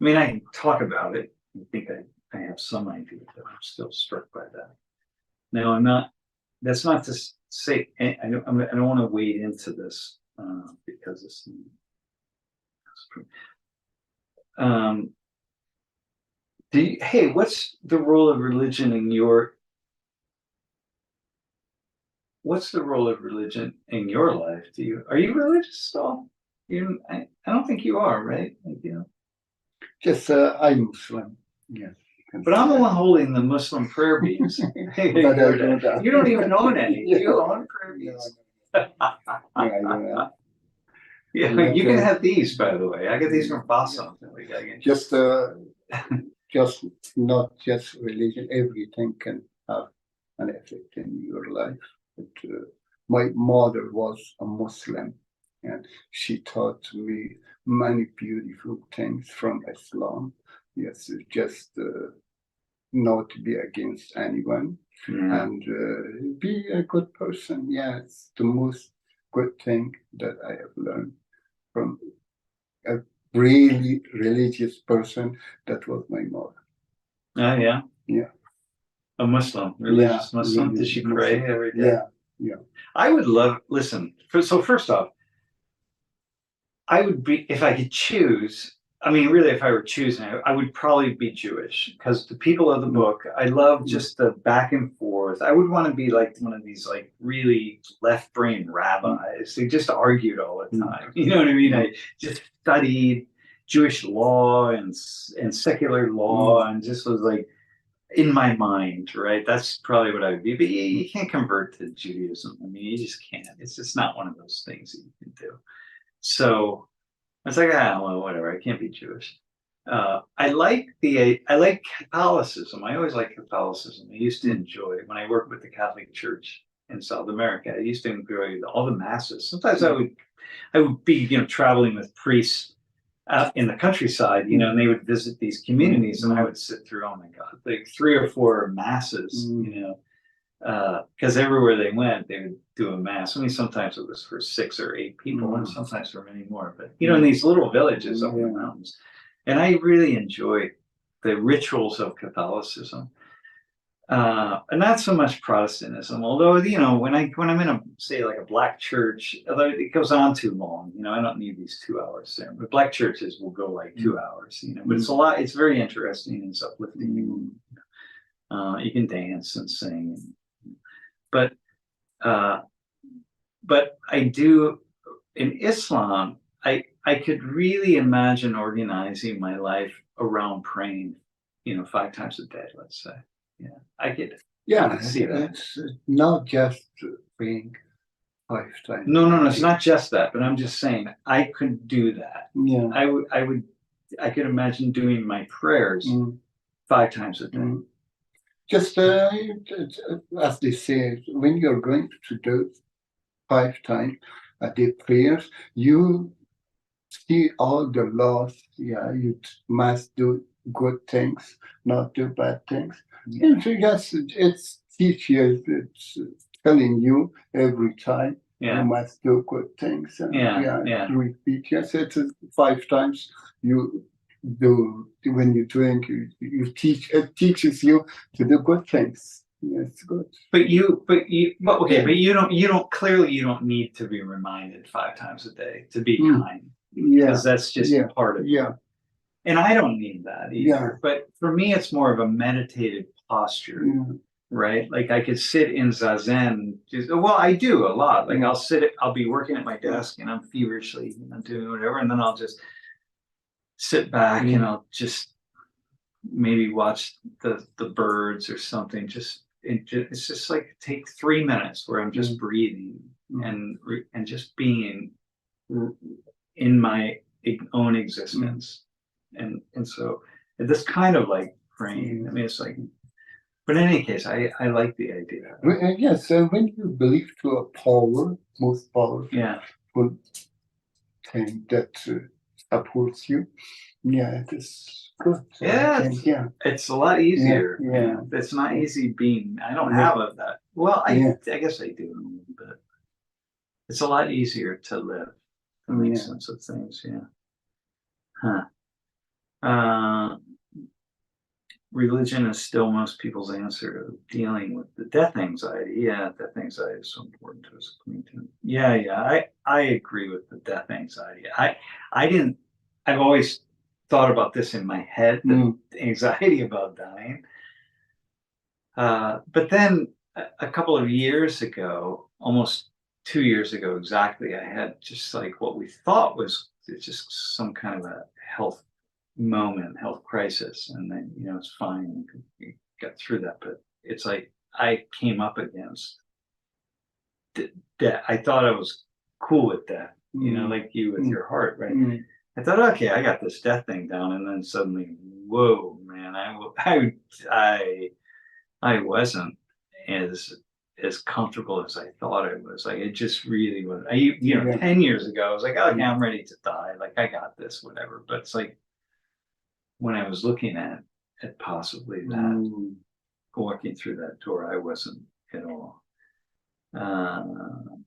I can talk about it. I think I have some idea, but I'm still struck by that. Now, I'm not. That's not to say I don't want to wade into this because it's. Hey, what's the role of religion in your? What's the role of religion in your life? Are you religious at all? I don't think you are, right? Yes, I'm Muslim. Yes. But I'm the one holding the Muslim prayer beads. Hey, But I don't you don't even own any. Do you own prayer beads? I don't know. Yeah, you can have these, by the way. I get these from Boston. Just not just religion. Everything can have an effect in your life. But, my mother was a Muslim, and she taught me many beautiful things from Islam. Yes, just not to be against anyone Yeah. and be a good person. Yeah, it's the most good thing that I have learned from a really religious person. That was my mother. Oh, yeah. Yeah. A Muslim, religious Muslim. Does she pray Muslim. every day? Yeah. I would love, listen, so first off, I would be, if I could choose, I mean, really, if I were choosing, I would probably be Jewish because the people of the book, I love just the back and forth. I would want to be like one of these like really left brain rabbis who just argued all the time. You know what I mean? I just studied Jewish law and secular law and just was like in my mind, right? That's probably what I would be. But you can't convert to Judaism. I mean, you just can't. It's just not one of those things that you can do. So I was like, well, whatever. I can't be Jewish. I like Catholicism. I always liked Catholicism. I used to enjoy when I worked with the Catholic Church in South America. I used to enjoy all the masses. Sometimes I would be traveling with priests out in the countryside, and they would visit these communities, and I would sit through, oh my God, like 3 or 4 masses, because everywhere they went, they would do a mass. I mean, sometimes it was for 6 or 8 people, and sometimes for many more. But in these little villages up in the mountains, and I really enjoyed the rituals of Catholicism, and not so much Protestantism. Although when I'm in say like a black church, although it goes on too long, I don't need these 2 hours there. But black churches will go like 2 hours, but it's a lot. It's very interesting and it's uplifting. You can dance and sing. But I do in Islam. I could really imagine organizing my life around praying, 5 times a day. Let's say, I could. Yeah, see that. it's not just praying 5 times. No, it's not just that. But I'm just saying I could do that. Yeah, I could imagine doing my prayers 5 times a day. Just as they say, when you're going to do 5 times a day prayers, you see all the laws. Yeah, you must do good things, not do bad things. Yeah. So yes, it's teaches, it's telling you every time you must do good things. And repeat. Yes, it's 5 times you do when you're doing. You teach. It teaches you to do good things. Yes, good. But you don't clearly you don't need to be reminded 5 times a day to be kind. Because that's just part of it. And I don't need that either. But for me, it's more of a meditative posture, right? Like I could sit in zazen. I do a lot. Like I'll be working at my desk and I'm feverishly doing whatever. And then I'll just sit back and I'll just maybe watch the birds or something. It's just like take 3 minutes where I'm just breathing and just being in my own existence, and so this kind of like praying. I mean, it's like, but in any case, I like the idea. Yes, when you believe to a most powerful thing that supports you, it is good. It's a lot easier. It's not easy being. I don't have that. Well, I guess I do, but it's a lot easier to live. To make sense of things, religion is still most people's answer to dealing with the death anxiety. Death anxiety is so important to us. I agree with the death anxiety. I've always thought about this in my head, the anxiety about dying. But then a couple of years ago, almost 2 years ago exactly, I had just like what we thought was just some kind of a health crisis, and then it's fine. We got through that, but it's like I came up against death. I thought I was cool with death, like you with your heart, right? I thought, okay, I got this death thing down, and then suddenly, whoa, man, I wasn't as comfortable as I thought I was. Like it just really was. 10 years ago, I was like, okay, I'm ready to die. Like I got this, whatever. But it's like when I was looking at possibly that, walking through that door, I wasn't at all.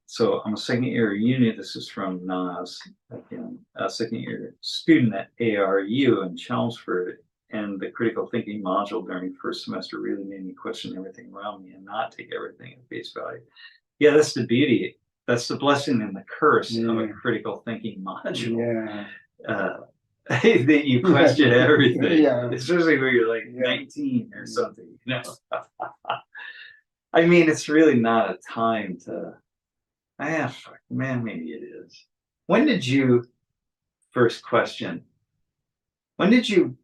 So I'm a second year uni. This is from Nas again, a second year student at ARU in Chelmsford, and the critical thinking module during first semester really made me question everything around me and not take everything at face value. Yeah, that's the beauty. That's the blessing and the curse of a critical thinking module. That you question everything, especially when you're like 19 or something, you know. I mean, it's really not a time to, man, maybe it is. When did you first question? When did you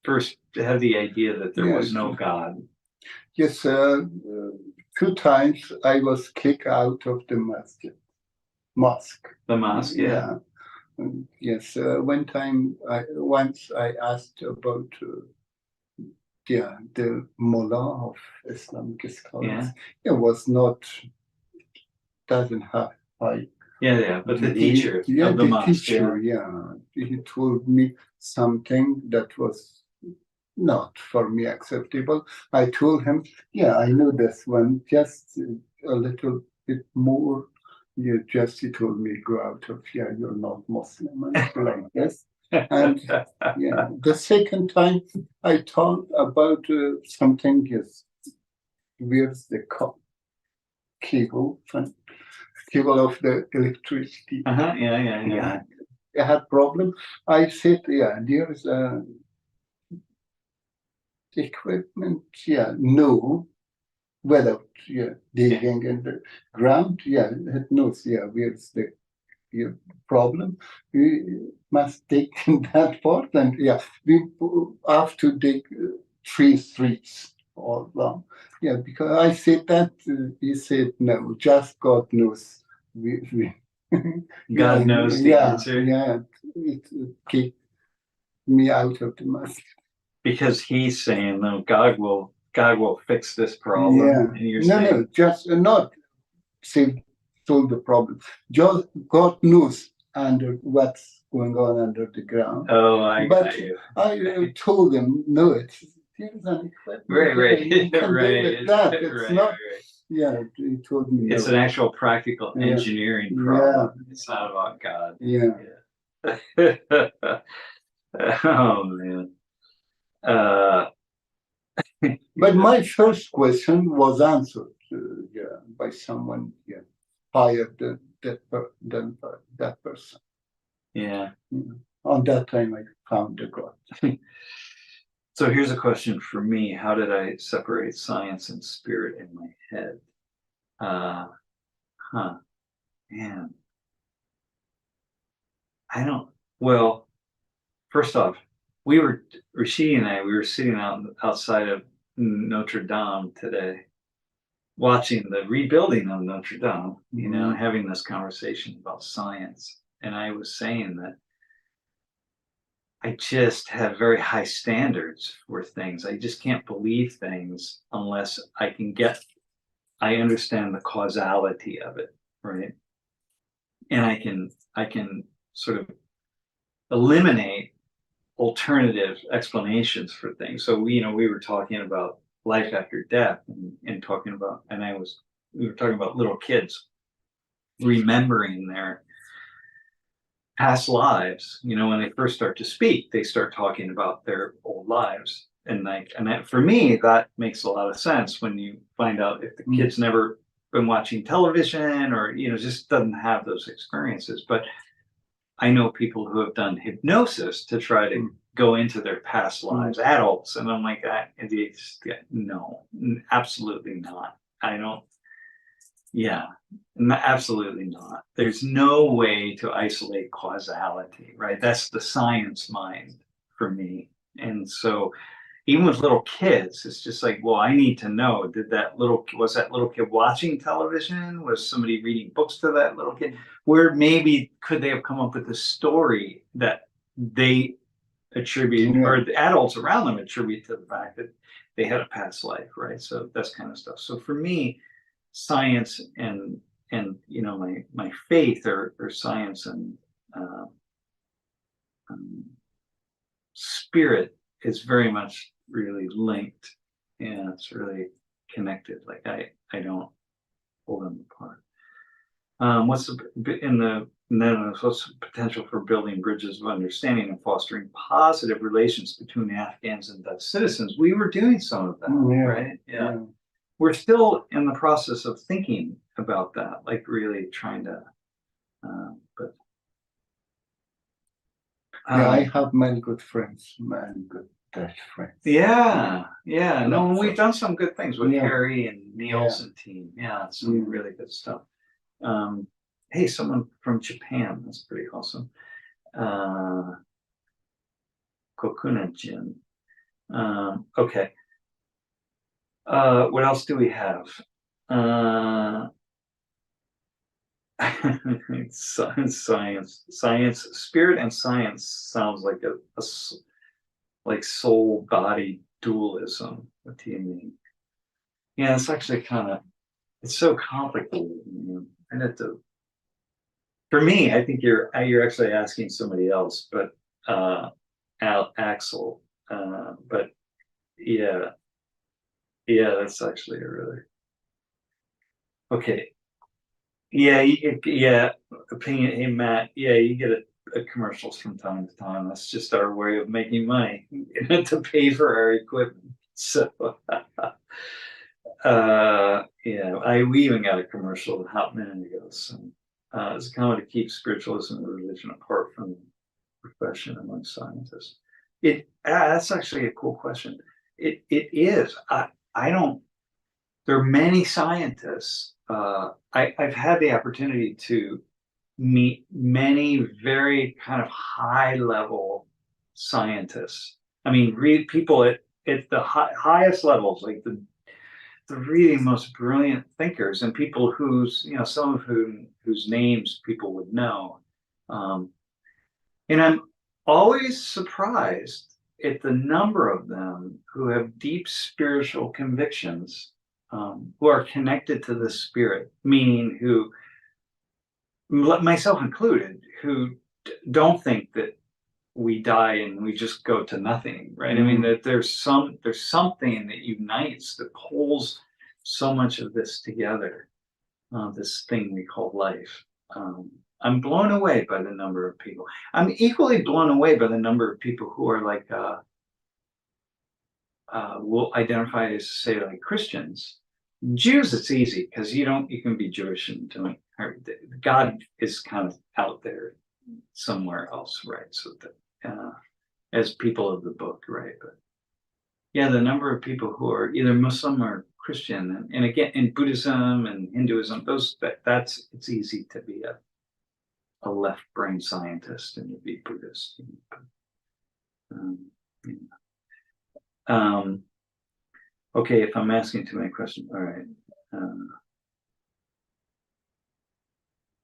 first have the idea that there was no God? Yes, 2 times I was kicked out of the mosque. The mosque, yeah. Yes, once I asked about the mullah of Islamic scholars. It was not, doesn't have high. But the teacher of the mosque. He told me something that was not for me acceptable. I told him, I know this one, just a little bit more. He told me, go out of here, you're not Muslim, and like this. And the second time I thought about something is, where's the cable of the electricity? I had problem. I said, there's equipment, no, without digging in the ground, it knows, where's the problem. We must dig in that part, and we have to dig 3 streets all long. Because I said that, he said no, just God knows. God knows the answer. It kicked me out of the mosque. Because he's saying, no, God will fix this problem. And you're saying, just not say solve the problem. Just God knows under what's going on under the ground. Got you. I told him, no, there's an equipment. Right. You can do with that. It's not. He told me. It's an actual practical engineering problem. It's not about God. Oh man. But my first question was answered by someone higher than that person. On that time, I found the God. So here's a question for me. How did I separate science and spirit in my head? Man. Well, first off, Rashidi and I were sitting outside of Notre Dame today, watching the rebuilding of Notre Dame, having this conversation about science. And I was saying that I just have very high standards for things. I just can't believe things unless I understand the causality of it, right? And I can sort of eliminate alternative explanations for things. So we were talking about life after death, and we were talking about little kids remembering their past lives. When they first start to speak, they start talking about their old lives, and that, for me, that makes a lot of sense when you find out if the kid's never been watching television or just doesn't have those experiences. But I know people who have done hypnosis to try to go into their past lives, adults, and I'm like, no, absolutely not. Absolutely not. There's no way to isolate causality, right? That's the science mind for me. And so even with little kids, it's just like, well, I need to know, was that little kid watching television? Was somebody reading books to that little kid? Where maybe could they have come up with a story that they attribute, or the adults around them attribute to the fact that they had a past life, right? So that's kind of stuff. So for me, science and my faith or science and spirit is very much really linked, and it's really connected. Like I don't pull them apart. What's the potential for building bridges of understanding and fostering positive relations between Afghans and Dutch citizens? We were doing some of that, right? Yeah. We're still in the process of thinking about that, like really trying to. But I have many good friends, many good Dutch friends. Yeah. No, Lots we've of- done some good things with Yeah. Harry and Niels and team. Yeah, some really good stuff. Hey, someone from Japan. That's pretty awesome. Kokuna Jin. Okay. What else do we have? Science, spirit and science sounds like like soul body dualism. What do you mean? Yeah, it's actually it's so complicated. I have to. For me, I think you're actually asking somebody else, but Axel. But yeah, that's actually a really okay. Yeah. Opinion. Hey, Matt. Yeah, you get commercials from time to time. That's just our way of making money to pay for our equipment. So, we even got a commercial a hot minute ago. So, it's kind of to keep spiritualism and religion apart from the profession among scientists. That's actually a cool question. It is. I don't. There are many scientists. I've had the opportunity to meet many very kind of high level scientists. I mean, read people at the highest levels, like the really most brilliant thinkers, and people some of whose names people would know. And I'm always surprised at the number of them who have deep spiritual convictions, who are connected to the spirit, meaning who, myself included, who don't think that we die and we just go to nothing, right? I mean, that there's something that unites, that pulls so much of this together, this thing we call life. I'm blown away by the number of people. I'm equally blown away by the number of people who are like, will identify as, say, like Christians. Jews, it's easy because you can be Jewish and doing. God is kind of out there somewhere else, right? So that as people of the book, right? But yeah, the number of people who are either Muslim or Christian, and again in Buddhism and Hinduism, it's easy to be a left brain scientist and to be Buddhist. Okay, if I'm asking too many questions, all right.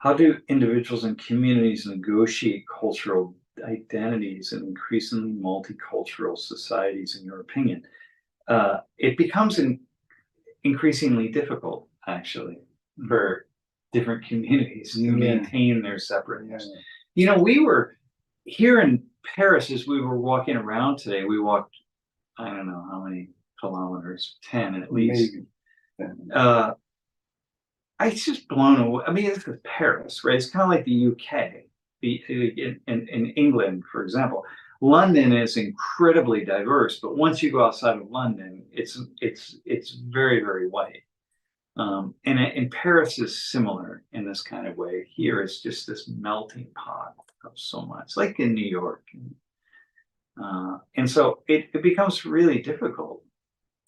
How do individuals and communities negotiate cultural identities in increasingly multicultural societies, in your opinion? It becomes increasingly difficult, actually, for different communities to maintain their separateness. We were here in Paris as we were walking around today. We walked, I don't know how many kilometers, 10 at least. Maybe. I was just blown away. I mean, it's Paris, right? It's kind of like the UK, in England, for example. London is incredibly diverse, but once you go outside of London, it's very, very white. And Paris is similar in this kind of way. Here, it's just this melting pot of so much, like in New York. And so it becomes really difficult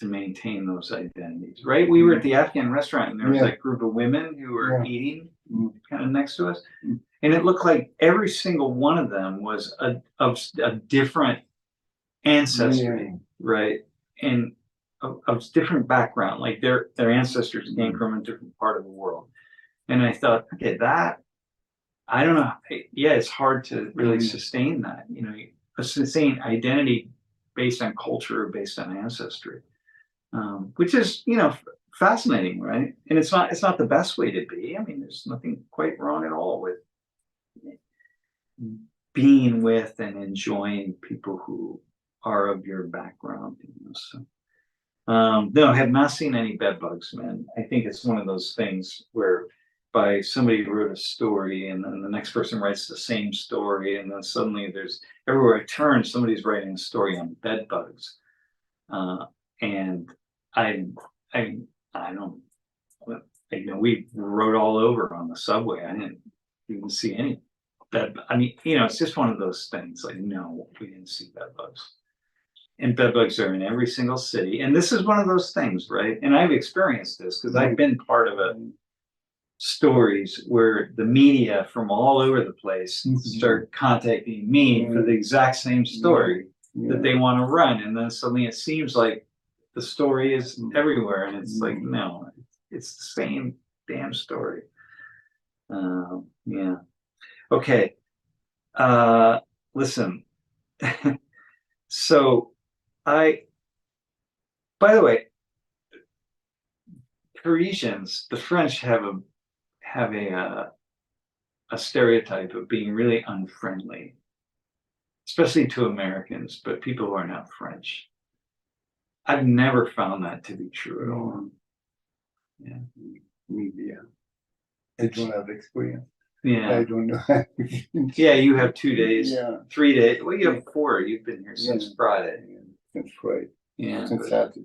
to maintain those identities, right? We were at the Afghan restaurant and there was that group of women who were eating kind of next to us. And it looked like every single one of them was of a different ancestry, right? And of different background, like their ancestors came from a different part of the world. And I thought, okay, I don't know. Yeah, it's hard to really sustain that, sustain identity based on culture or based on ancestry. Which is, fascinating, right? And it's not the best way to be. I mean, there's nothing quite wrong at all with being with and enjoying people who are of your background. So. No, I have not seen any bed bugs, man. I think it's one of those things where by somebody wrote a story and then the next person writes the same story, and then suddenly there's everywhere I turn, somebody's writing a story on bed bugs. And I, I, I don't, we rode all over on the subway. I didn't even see any bed. I mean, it's just one of those things. Like, no, we didn't see bed bugs. And bed bugs are in every single city. And this is one of those things, right? And I've experienced this because I've been part of stories where the media from all over the place start contacting me for the exact same story that they want to run. And then suddenly it seems like the story is everywhere. And it's like, no, it's the same damn story. Yeah. Okay. Listen. So by the way, Parisians, the French have a stereotype of being really unfriendly, especially to Americans, but people who are not French. I've never found that to be true at all. Yeah. Maybe, I don't have experience. Yeah. I don't know. Yeah, you have 2 days, 3 days. Well, you have 4. You've been here since Friday. Since Friday. Yeah. Since Saturday.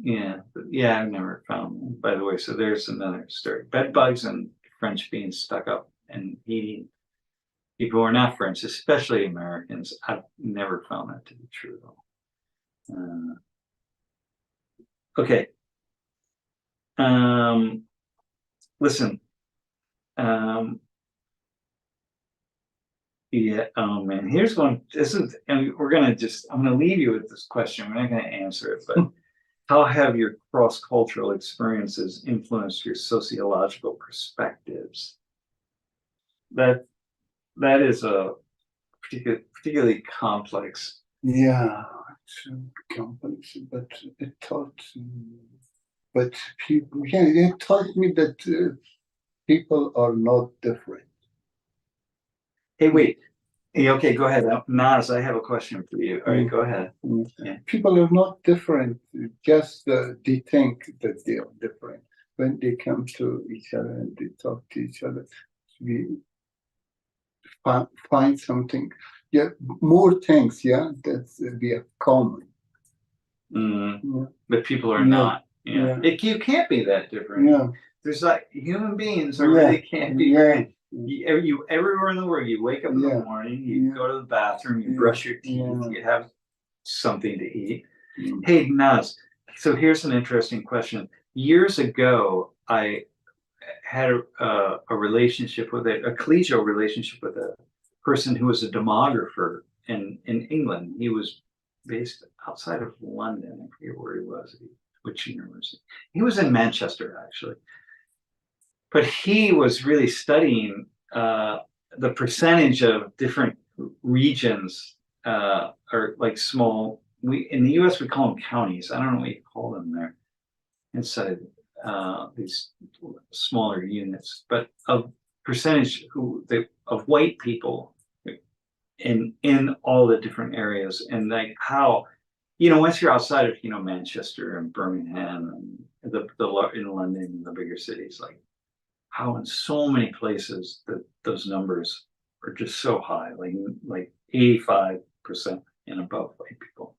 Yeah, but yeah, I've never found them, by the way. So there's another story. Bed bugs and French being stuck up and eating people who are not French, especially Americans. I've never found that to be true at all. Okay. Listen. Yeah. Oh man. Here's one. And I'm gonna leave you with this question. We're not gonna answer it, but how have your cross-cultural experiences influenced your sociological perspectives? That is a particularly complex. Yeah, it's complex, but it taught. But people, it taught me that people are not different. Hey, wait. Hey, okay, go ahead. Naz, I have a question for you. All right, go ahead. Yeah. People are not different, just they think that they are different. When they come to each other and they talk to each other, we find something, more things, that we are common. But people are not. Yeah. You can't be that different. Yeah. There's like human beings are really can't be. You everywhere in the world, you wake up in the morning, you go to the bathroom, you brush your teeth, you have something to eat. Hey, Naz, so here's an interesting question. Years ago, I had a relationship with a collegial relationship with a person who was a demographer in England. He was based outside of London. I forget where he was, which university. He was in Manchester, actually. But he was really studying the percentage of different regions, or like small. In the U.S. we call them counties. I don't know what you call them there inside these smaller units, but of percentage of white people in all the different areas, and like how. Once you're outside of Manchester and Birmingham and in London and the bigger cities, like how in so many places that those numbers are just so high, like 85% and above white people.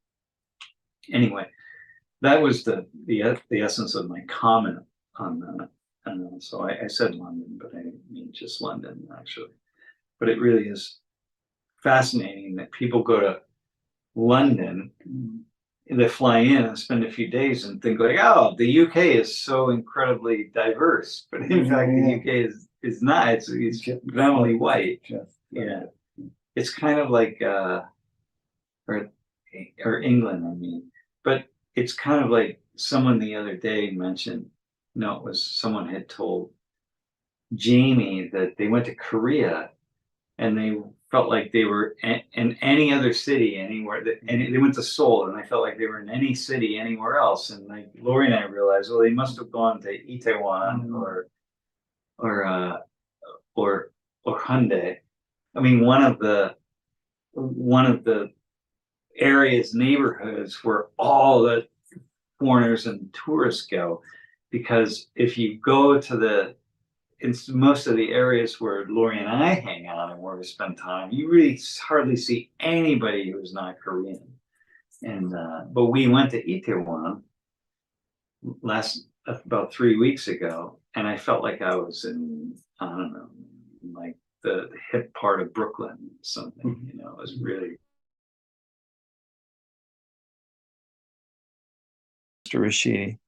Anyway, that was the essence of my comment on that. So I said London, but I didn't mean just London actually. But it really is fascinating that people go to London, they fly in and spend a few days and think like, oh, the UK is so incredibly diverse, but in fact the UK is not. It's predominantly white. Yeah, it's kind of like or England, I mean, but it's kind of like someone the other day mentioned. No, it was someone had told Jamie that they went to Korea and they felt like they were in any other city anywhere and they went to Seoul and they felt like they were in any city anywhere else. And like Lori and I realized, well, they must have gone to Itaewon or Hyundai. I mean, one of the areas, neighborhoods where all the foreigners and tourists go. Because if you go to in most of the areas where Lori and I hang out and where we spend time, you really hardly see anybody who's not Korean. And but we went to Itaewon about 3 weeks ago, and I felt like I was in, I don't know, like the hip part of Brooklyn or something. You know, it was really. Mr. Rashidi,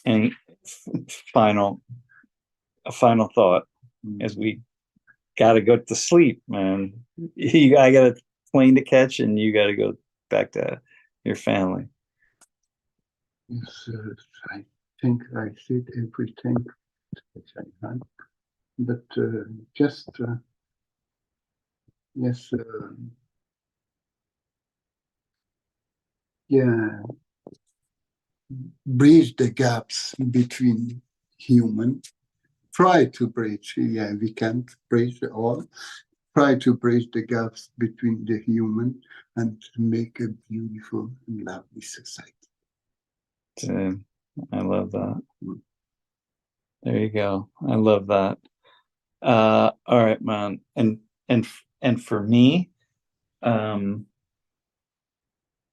any final thought as we got to go to sleep, man. I got a plane to catch, and you got to go back to your family. Yes, I think I said everything that I had, but just yes, yeah, bridge the gaps between human. Try to bridge. Yeah, we can't bridge all. Try to bridge the gaps between the human and make a beautiful and lovely society. I love that. There you go. I love that. All right, man. And for me,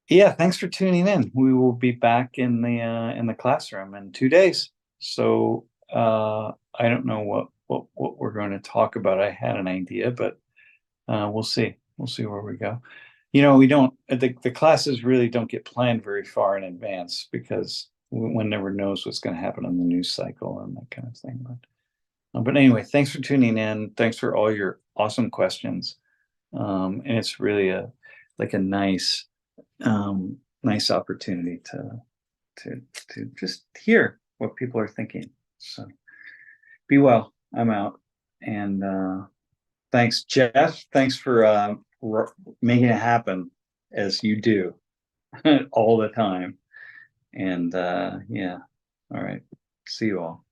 yeah, thanks for tuning in. We will be back in the classroom in 2 days. So I don't know what we're going to talk about. I had an idea, but we'll see. We'll see where we go. You know, we don't the classes really don't get planned very far in advance because one never knows what's going to happen on the news cycle and that kind of thing. But anyway, thanks for tuning in. Thanks for all your awesome questions. And it's really a nice opportunity to just hear what people are thinking. So be well. I'm out. And thanks, Jeff. Thanks for making it happen as you do all the time. And yeah. All right. See you all.